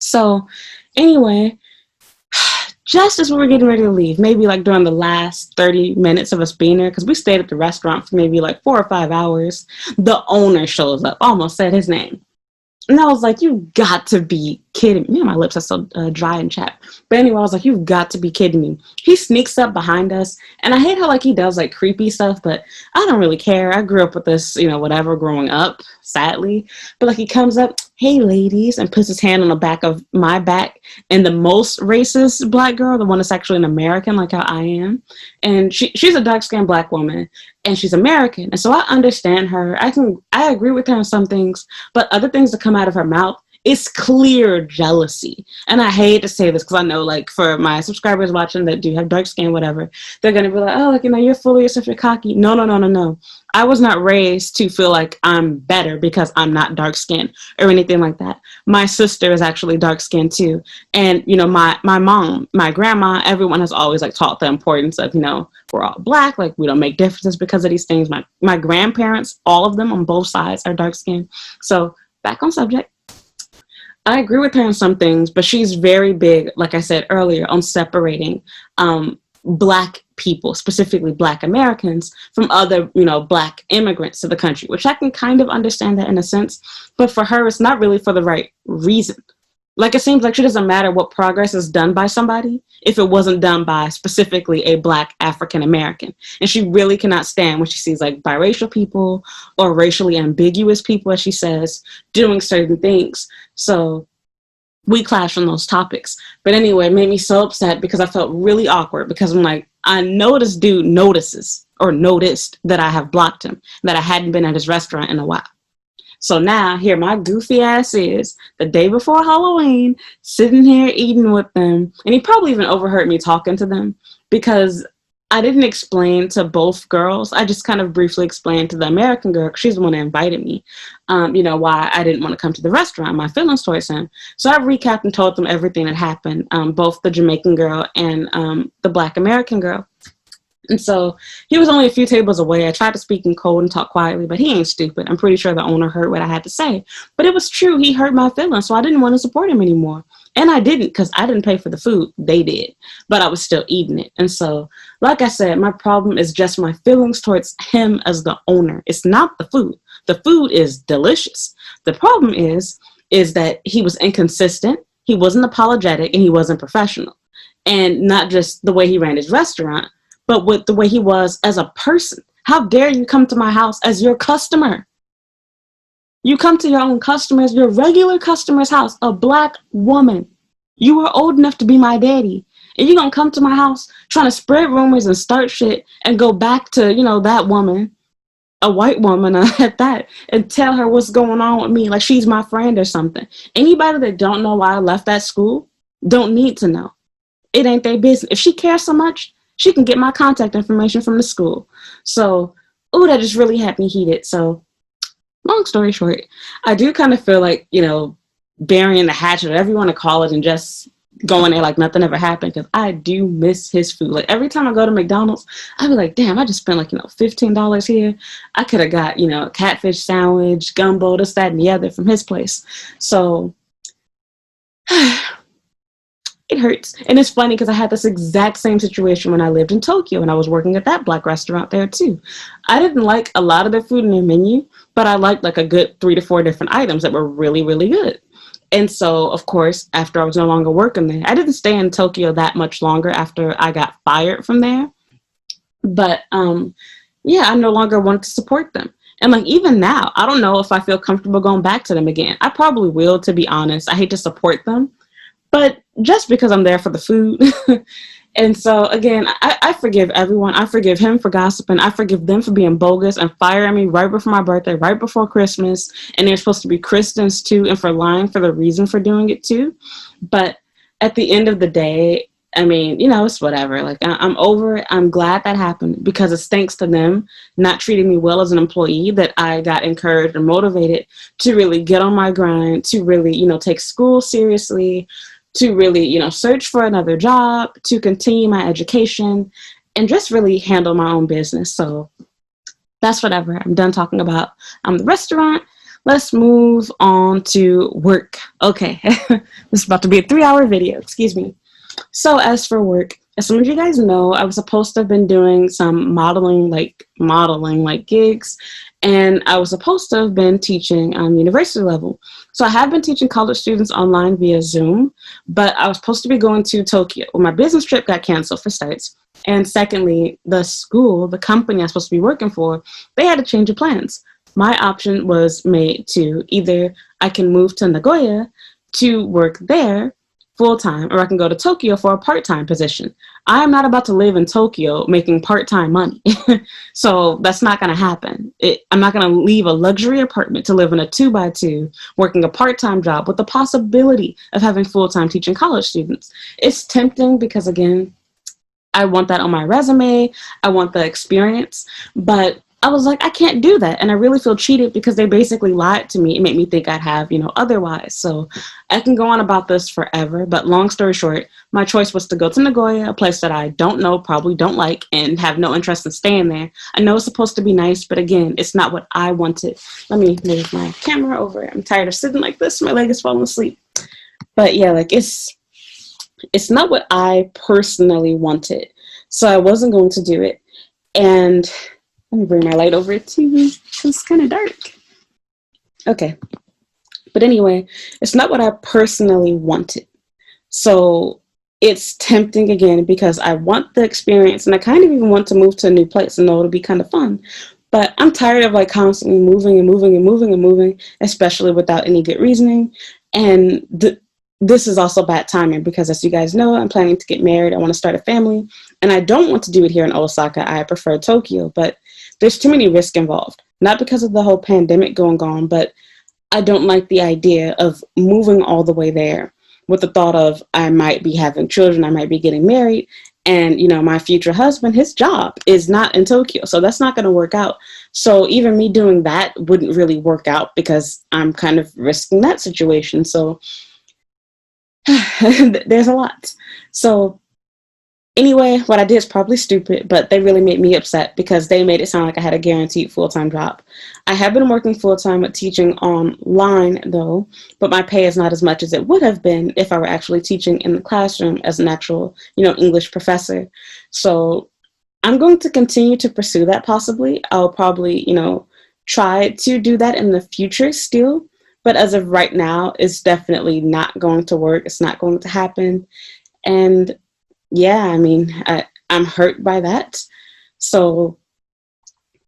So anyway, just as we were getting ready to leave, maybe during the last 30 minutes of us being there, because we stayed at the restaurant for maybe 4 or 5 hours, the owner shows up. I almost said his name. And I was like, you've got to be kidding me. My lips are so dry and chapped. But anyway, I was like, you've got to be kidding me. He sneaks up behind us. And I hate how he does creepy stuff, but I don't really care. I grew up with this, whatever, growing up, sadly. But he comes up, hey ladies, and puts his hand on the back of my back. And the most racist black girl, the one that's actually an American, like how I am. And she's a dark-skinned black woman. And she's American. And so I understand her. I agree with her on some things, but other things that come out of her mouth, it's clear jealousy. And I hate to say this because I know for my subscribers watching that do have dark skin, whatever, they're going to be like, oh, you're full of yourself, you're cocky. No. I was not raised to feel like I'm better because I'm not dark skinned or anything like that. My sister is actually dark skinned too. And, my mom, my grandma, everyone has always taught the importance of, we're all black. We don't make differences because of these things. My grandparents, all of them on both sides are dark skinned. So back on subject. I agree with her on some things, but she's very big, like I said earlier, on separating Black people, specifically Black Americans, from other, Black immigrants to the country, which I can kind of understand that in a sense. But for her, it's not really for the right reason. It seems like she doesn't matter what progress is done by somebody if it wasn't done by specifically a Black African American. And she really cannot stand when she sees biracial people or racially ambiguous people, as she says, doing certain things. So we clash on those topics. But anyway, it made me so upset because I felt really awkward because I'm like, I know this dude noticed that I have blocked him, that I hadn't been at his restaurant in a while. So now here my goofy ass is the day before Halloween, sitting here eating with them. And he probably even overheard me talking to them because I didn't explain to both girls. I just kind of briefly explained to the American girl, 'cause she's the one that invited me, why I didn't want to come to the restaurant, my feelings towards him. So I recapped and told them everything that happened, both the Jamaican girl and the Black American girl. And so he was only a few tables away. I tried to speak in code and talk quietly, but he ain't stupid. I'm pretty sure the owner heard what I had to say. But it was true. He hurt my feelings, so I didn't want to support him anymore. And I didn't, because I didn't pay for the food. They did. But I was still eating it. And so, like I said, my problem is just my feelings towards him as the owner. It's not the food. The food is delicious. The problem is that he was inconsistent, he wasn't apologetic, and he wasn't professional. And not just the way he ran his restaurant, but with the way he was as a person. How dare you come to my house as your customer? You come to your own customers, your regular customer's house, a Black woman. You were old enough to be my daddy. And you're going to come to my house trying to spread rumors and start shit and go back to, that woman, a white woman at that, and tell her what's going on with me like she's my friend or something. Anybody that don't know why I left that school don't need to know. It ain't their business. If she cares so much, she can get my contact information from the school. So, that just really had me heated. So, long story short, I do kind of feel like, burying the hatchet, whatever you want to call it, and just going there like nothing ever happened, because I do miss his food. Like, every time I go to McDonald's, I be like, damn, I just spent like, $15 here. I could have got, a catfish sandwich, gumbo, this, that, and the other from his place. So, it hurts. And it's funny because I had this exact same situation when I lived in Tokyo and I was working at that Black restaurant there too. I didn't like a lot of the food in their menu, but I liked like a good 3 to 4 different items that were really, really good. And so, of course, after I was no longer working there, I didn't stay in Tokyo that much longer after I got fired from there. But I no longer wanted to support them. And like, even now, I don't know if I feel comfortable going back to them again. I probably will, to be honest. I hate to support them, but just because I'm there for the food. And so, again, I forgive everyone. I forgive him for gossiping. I forgive them for being bogus and firing me right before my birthday, right before Christmas. And they're supposed to be Christians too, and for lying for the reason for doing it too. But at the end of the day, I mean, it's whatever. Like, I'm over it. I'm glad that happened, because it's thanks to them not treating me well as an employee that I got encouraged and motivated to really get on my grind, to really, take school seriously, to really, search for another job, to continue my education, and just really handle my own business. So that's whatever. I'm done talking about the restaurant. Let's move on to work. Okay, this is about to be a 3-hour video. Excuse me. So as for work, as some of you guys know, I was supposed to have been doing some modeling gigs, and I was supposed to have been teaching university level. So I have been teaching college students online via Zoom, but I was supposed to be going to Tokyo. Well, my business trip got canceled, for starts. And secondly, the school, the company I was supposed to be working for, they had to change of plans. My option was made to either I can move to Nagoya to work there full-time, or I can go to Tokyo for a part-time position. I am not about to live in Tokyo making part-time money. So that's not going to happen. I'm not going to leave a luxury apartment to live in a 2x2 working a part-time job with the possibility of having full-time teaching college students. It's tempting because, again, I want that on my resume. I want the experience, but I was like, I can't do that. And I really feel cheated because they basically lied to me and made me think I'd have, otherwise. So I can go on about this forever. But long story short, my choice was to go to Nagoya, a place that I don't know, probably don't like, and have no interest in staying there. I know it's supposed to be nice, but again, it's not what I wanted. Let me move my camera over. I'm tired of sitting like this. My leg is falling asleep. But yeah, like it's not what I personally wanted. So I wasn't going to do it. And let me bring my light over to you because it's kind of dark. Okay. But anyway, it's not what I personally wanted. So it's tempting again because I want the experience and I kind of even want to move to a new place and know it'll be kind of fun. But I'm tired of like constantly moving and moving and moving and moving, especially without any good reasoning. And this is also bad timing because, as you guys know, I'm planning to get married. I want to start a family. And I don't want to do it here in Osaka. I prefer Tokyo. But there's too many risks involved. Not because of the whole pandemic going on, but I don't like the idea of moving all the way there with the thought of I might be having children, I might be getting married, and my future husband, his job is not in Tokyo, so that's not going to work out. So even me doing that wouldn't really work out because I'm kind of risking that situation. So there's a lot. So anyway, what I did is probably stupid, but they really made me upset because they made it sound like I had a guaranteed full-time job. I have been working full-time with teaching online, though, but my pay is not as much as it would have been if I were actually teaching in the classroom as an actual, English professor. So I'm going to continue to pursue that possibly. I'll probably, try to do that in the future still. But as of right now, it's definitely not going to work. It's not going to happen. And yeah, I mean, I'm hurt by that. So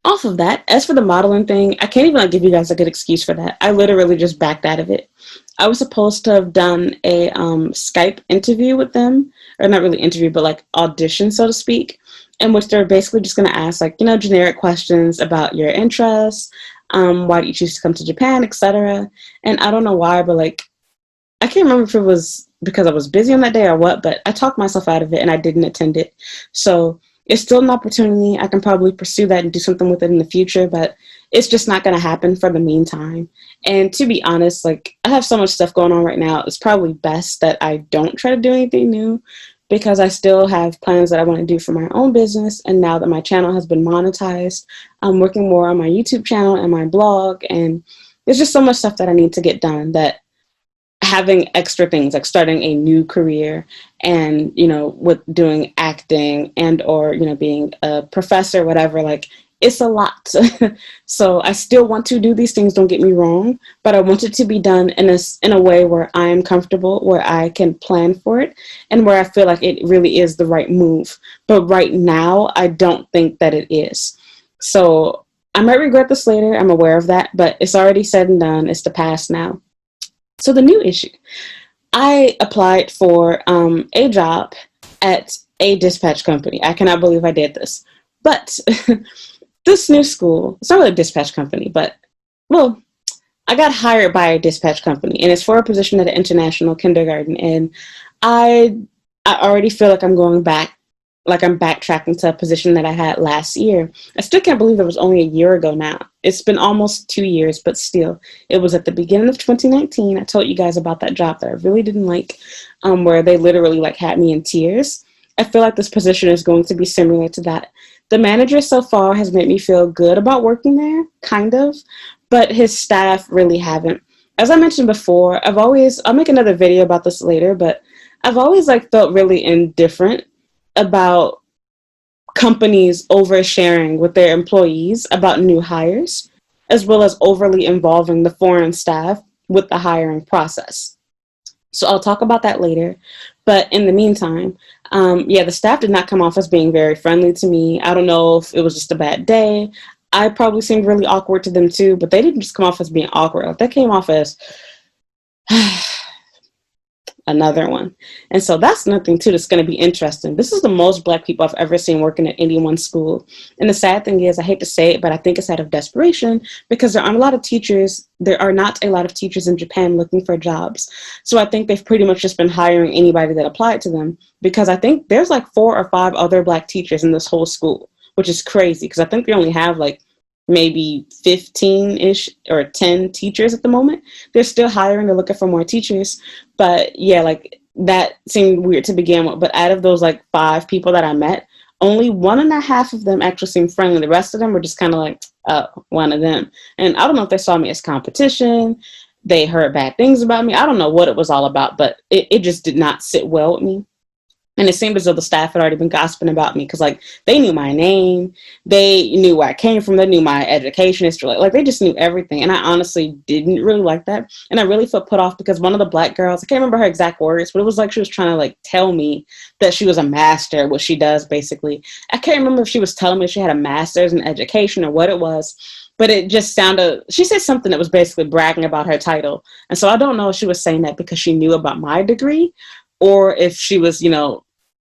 off of that, as for the modeling thing, I can't even give you guys a good excuse for that. I literally just backed out of it. I was supposed to have done a Skype interview with them, or not really interview, but like audition, so to speak, in which they're basically just going to ask like, generic questions about your interests, why do you choose to come to Japan, etc. And I don't know why, but like, I can't remember if it was because I was busy on that day or what, but I talked myself out of it and I didn't attend it. So it's still an opportunity. I can probably pursue that and do something with it in the future, but it's just not going to happen for the meantime. And to be honest, like I have so much stuff going on right now. It's probably best that I don't try to do anything new because I still have plans that I want to do for my own business. And now that my channel has been monetized, I'm working more on my YouTube channel and my blog. And there's just so much stuff that I need to get done that having extra things like starting a new career and with doing acting and or being a professor, whatever, like it's a lot. So I still want to do these things, don't get me wrong, but I want it to be done in a way where I am comfortable, where I can plan for it, and where I feel like it really is the right move. But right now I don't think that it is. So I might regret this later, I'm aware of that, but it's already said and done. It's the past now. So the new issue, I applied for a job at a dispatch company. I cannot believe I did this. But this new school, it's not really a dispatch company, but, well, I got hired by a dispatch company, and it's for a position at an international kindergarten. And I already feel like I'm going back, like I'm backtracking to a position that I had last year. I still can't believe it was only a year ago now. It's been almost 2 years, but still, it was at the beginning of 2019. I told you guys about that job that I really didn't like, where they literally like had me in tears. I feel like this position is going to be similar to that. The manager so far has made me feel good about working there, kind of, but his staff really haven't. As I mentioned before, I'll make another video about this later, but I've always like felt really indifferent about companies oversharing with their employees about new hires, as well as overly involving the foreign staff with the hiring process. So I'll talk about that later. But in the meantime, the staff did not come off as being very friendly to me. I don't know if it was just a bad day. I probably seemed really awkward to them too, but they didn't just come off as being awkward. Like, they came off as another one. And so that's nothing too that's going to be interesting. This is the most Black people I've ever seen working at any one school. And the sad thing is, I hate to say it, but I think it's out of desperation because there are not a lot of teachers in Japan looking for jobs. So I think they've pretty much just been hiring anybody that applied to them, because I think there's like 4 or 5 other Black teachers in this whole school, which is crazy because I think they only have like maybe 15-ish or 10 teachers at the moment. They're still hiring, they're looking for more teachers. But yeah, like that seemed weird to begin with. But out of those like 5 people that I met, only 1.5 of them actually seemed friendly. The rest of them were just kind of like, oh, one of them. And I don't know if they saw me as competition, they heard bad things about me. I don't know what it was all about, but it just did not sit well with me. And it seemed as though the staff had already been gossiping about me because, like, they knew my name, they knew where I came from, they knew my education history, like they just knew everything. And I honestly didn't really like that. And I really felt put off because one of the Black girls, I can't remember her exact words, but it was like she was trying to like tell me that she was a master, what she does basically. I can't remember if she was telling me she had a master's in education or what it was, but it just sounded, she said something that was basically bragging about her title. And so I don't know if she was saying that because she knew about my degree, or if she was,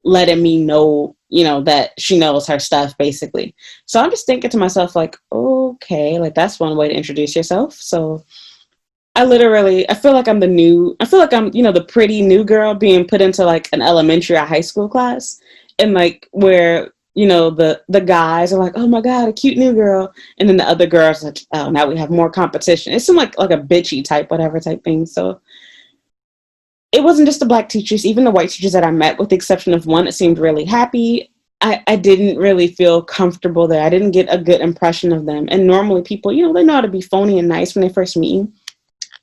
letting me know, that she knows her stuff, basically. So I'm just thinking to myself, like, okay, like that's one way to introduce yourself. So I feel like I feel like I'm, the pretty new girl being put into like an elementary or high school class. And like where, the guys are like, oh my God, a cute new girl. And then the other girls like, oh, now we have more competition. It seemed like a bitchy type, whatever type thing. So it wasn't just the black teachers, even the white teachers that I met, with the exception of one that seemed really happy. I didn't really feel comfortable there. I didn't get a good impression of them. And normally people, they know how to be phony and nice when they first meet you.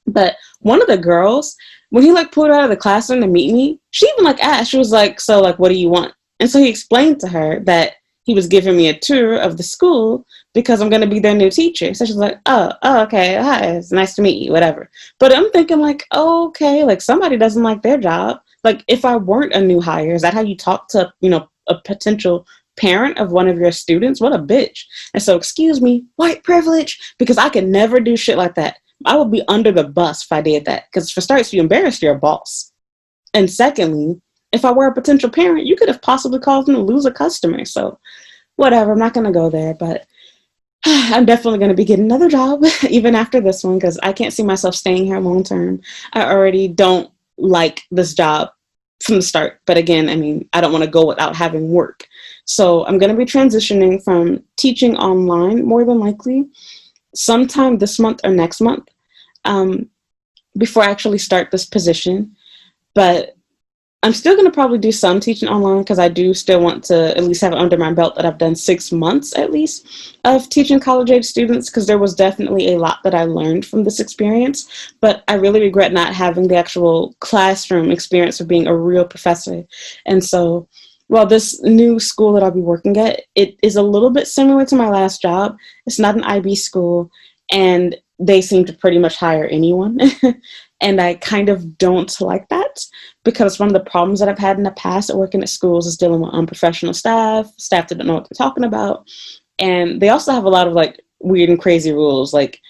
But one of the girls, when he like pulled her out of the classroom to meet me, she even like asked, she was like, so like, what do you want? And so he explained to her that he was giving me a tour of the school because I'm going to be their new teacher. So she's like, okay. Hi, it's nice to meet you, whatever. But I'm thinking like, okay, like somebody doesn't like their job. Like if I weren't a new hire, is that how you talk to, a potential parent of one of your students? What a bitch. And so, excuse me, white privilege, because I could never do shit like that. I would be under the bus if I did that. Because for starters, you embarrassed your boss. And secondly, if I were a potential parent, you could have possibly caused them to lose a customer. So whatever, I'm not going to go there. But I'm definitely going to be getting another job even after this one, because I can't see myself staying here long term. I already don't like this job from the start. But again, I mean, I don't want to go without having work. So I'm going to be transitioning from teaching online, more than likely, sometime this month or next month, before I actually start this position. But I'm still going to probably do some teaching online because I do still want to at least have it under my belt that I've done 6 months at least of teaching college age students, because there was definitely a lot that I learned from this experience. But I really regret not having the actual classroom experience of being a real professor. And so, well, this new school that I'll be working at, it is a little bit similar to my last job. It's not an IB school, and they seem to pretty much hire anyone. And I kind of don't like that, because one of the problems that I've had in the past at working at schools is dealing with unprofessional staff that don't know what they're talking about. And they also have a lot of like weird and crazy rules. Like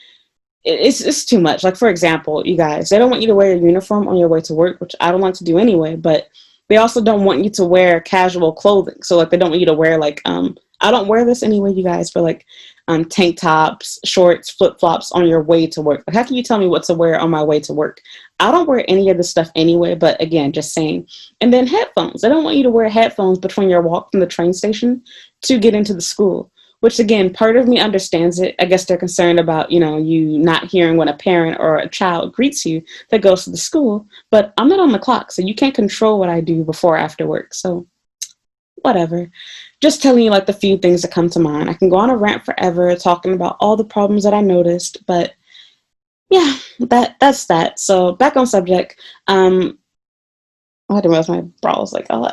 it's too much. Like, for example, you guys, they don't want you to wear a uniform on your way to work, which I don't like to do anyway, but they also don't want you to wear casual clothing. So like they don't want you to wear like, I don't wear this anyway, you guys, but like tank tops, shorts, flip-flops on your way to work. Like, how can you tell me what to wear on my way to work? I don't wear any of this stuff anyway, but again, just saying. And then headphones. They don't want you to wear headphones between your walk from the train station to get into the school, which again, part of me understands it. I guess they're concerned about, you not hearing when a parent or a child greets you that goes to the school, but I'm not on the clock, so you can't control what I do before or after work. So whatever. Just telling you like the few things that come to mind. I can go on a rant forever talking about all the problems that I noticed, but yeah, that's that. So back on subject. I didn't realize my bra was like, oh.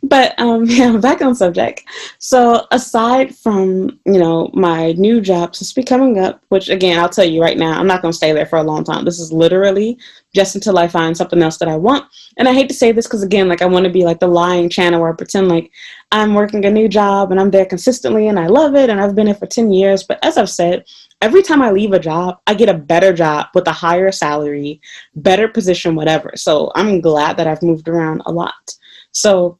But yeah, back on subject. So aside from, my new job since be coming up, which again, I'll tell you right now, I'm not going to stay there for a long time. This is literally just until I find something else that I want. And I hate to say this because again, like I want to be like the lying channel where I pretend like I'm working a new job and I'm there consistently and I love it and I've been there for 10 years. But as I've said, every time I leave a job, I get a better job with a higher salary, better position, whatever. So I'm glad that I've moved around a lot. So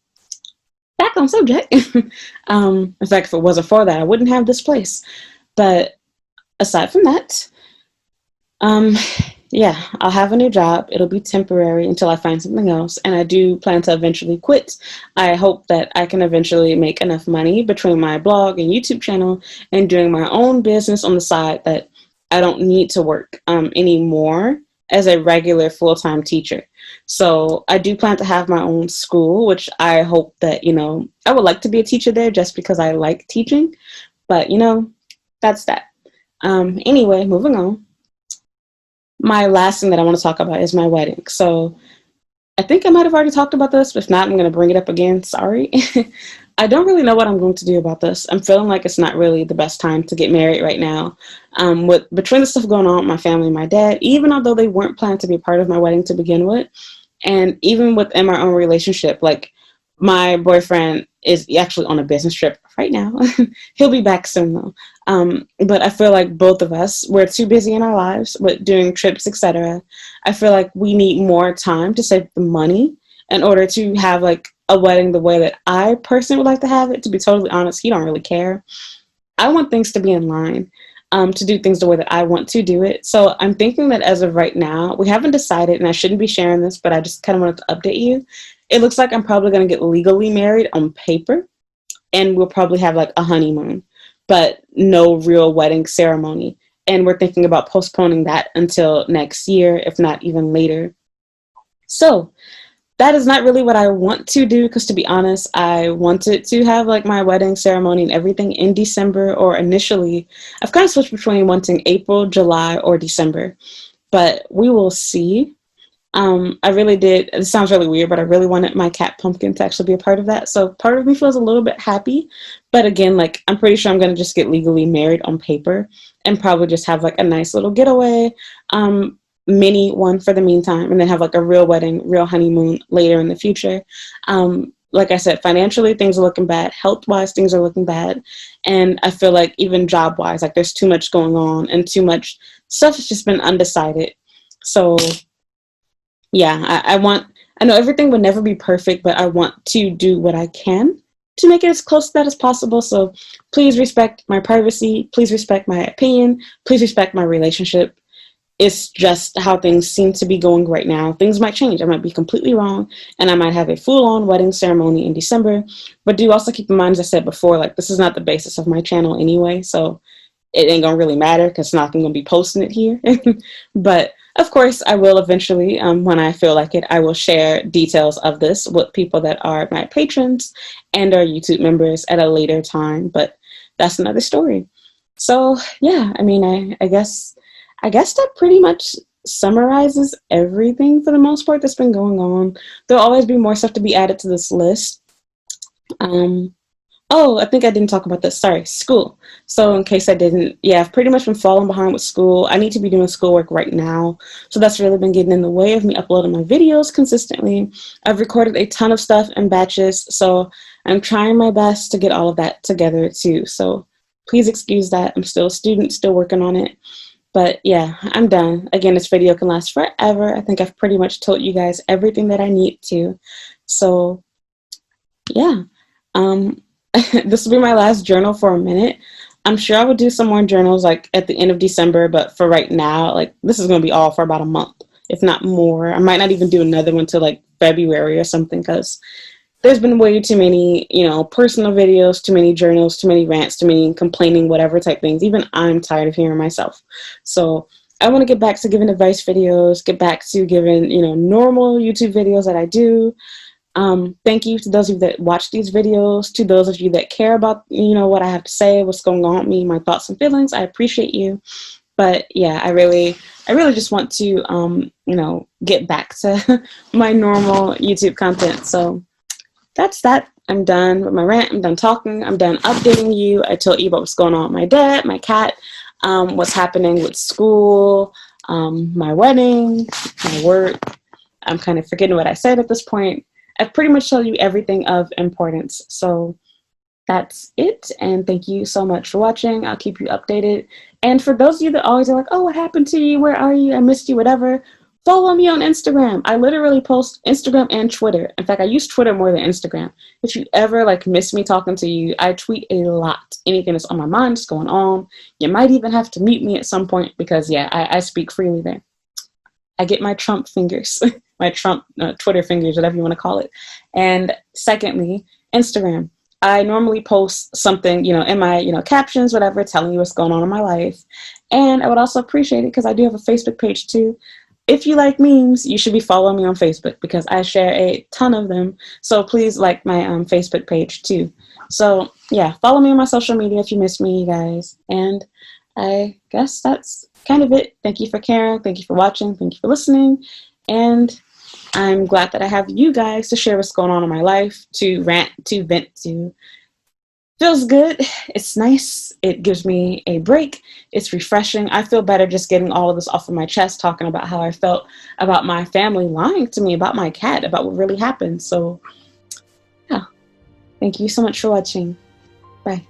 back on subject. In fact, if it wasn't for that, I wouldn't have this place. But aside from that, yeah, I'll have a new job. It'll be temporary until I find something else. And I do plan to eventually quit. I hope that I can eventually make enough money between my blog and YouTube channel and doing my own business on the side that I don't need to work anymore as a regular full-time teacher. So I do plan to have my own school, which I hope that, I would like to be a teacher there just because I like teaching. But, that's that. Anyway, moving on. My last thing that I want to talk about is my wedding. So I think I might have already talked about this, but if not, I'm going to bring it up again. Sorry. I don't really know what I'm going to do about this. I'm feeling like it's not really the best time to get married right now. Between the stuff going on with my family and my dad, even although they weren't planned to be part of my wedding to begin with, and even within my own relationship, like my boyfriend is actually on a business trip right now. He'll be back soon though. But I feel like both of us, we're too busy in our lives with doing trips, etc. I feel like we need more time to save the money in order to have like a wedding the way that I personally would like to have it. To be totally honest, he don't really care. I want things to be in line. to do things the way that I want to do it. So I'm thinking that as of right now, we haven't decided, and I shouldn't be sharing this, but I just kind of wanted to update you. It looks like I'm probably going to get legally married on paper, and we'll probably have like a honeymoon, but no real wedding ceremony. And we're thinking about postponing that until next year, if not even later. So that is not really what I want to do, because to be honest, I wanted to have like my wedding ceremony and everything in December, or initially I've kind of switched between wanting April, July, or December, but we will see. I really did. It sounds really weird, but I really wanted my cat Pumpkin to actually be a part of that. So part of me feels a little bit happy, but again, like I'm pretty sure I'm going to just get legally married on paper and probably just have like a nice little getaway, mini one for the meantime, and then have like a real wedding, real honeymoon later in the future. Like I said, financially things are looking bad. Health-wise, things are looking bad, and I feel like even job-wise, like there's too much going on and too much stuff has just been undecided. So yeah, I know everything would never be perfect, but I want to do what I can to make it as close to that as possible. So please respect my privacy. Please respect my opinion. Please respect my relationship. It's just how things seem to be going right now. Things might change. I might be completely wrong, and I might have a full-on wedding ceremony in December. But do also keep in mind, as I said before, like this is not the basis of my channel anyway, so it ain't gonna really matter because not gonna be posting it here. But of course, I will eventually, when I feel like it, I will share details of this with people that are my patrons and our YouTube members at a later time. But that's another story. So yeah, I mean, I guess that pretty much summarizes everything for the most part that's been going on. There'll always be more stuff to be added to this list. Oh, I think I didn't talk about this. Sorry, school. So in case I didn't, yeah, I've pretty much been falling behind with school. I need to be doing schoolwork right now. So that's really been getting in the way of me uploading my videos consistently. I've recorded a ton of stuff in batches, so I'm trying my best to get all of that together too. So please excuse that. I'm still a student, still working on it. But yeah, I'm done. Again, this video can last forever. I think I've pretty much told you guys everything that I need to. So yeah. This will be my last journal for a minute. I'm sure I will do some more journals like at the end of December, but for right now, like this is going to be all for about a month, if not more. I might not even do another one till like February or something, because there's been way too many, personal videos, too many journals, too many rants, too many complaining, whatever type things. Even I'm tired of hearing myself. So I want to get back to giving advice videos, get back to giving, normal YouTube videos that I do. Thank you to those of you that watch these videos, to those of you that care about, what I have to say, what's going on with me, my thoughts and feelings. I appreciate you. But yeah, I really just want to, get back to my normal YouTube content. So that's that. I'm done with my rant. I'm done talking. I'm done updating you. I told you about what's going on with my dad, my cat, what's happening with school, my wedding, my work. I'm kind of forgetting what I said at this point. I've pretty much told you everything of importance. So that's it. And thank you so much for watching. I'll keep you updated. And for those of you that always are like, oh, what happened to you? Where are you? I missed you, whatever. Follow me on Instagram. I literally post Instagram and Twitter. In fact, I use Twitter more than Instagram. If you ever miss me talking to you, I tweet a lot. Anything that's on my mind is going on. You might even have to mute me at some point because, yeah, I speak freely there. I get my Trump fingers, my Trump Twitter fingers, whatever you want to call it. And secondly, Instagram. I normally post something, in my, captions, whatever, telling you what's going on in my life. And I would also appreciate it because I do have a Facebook page too. If you like memes, you should be following me on Facebook because I share a ton of them. So please like my Facebook page too. So yeah, follow me on my social media if you miss me, you guys. And I guess that's kind of it. Thank you for caring. Thank you for watching. Thank you for listening. And I'm glad that I have you guys to share what's going on in my life, to rant, to vent to. Feels good. It's nice. It gives me a break. It's refreshing. I feel better just getting all of this off of my chest, talking about how I felt about my family lying to me, about my cat, about what really happened. So, yeah. Thank you so much for watching. Bye.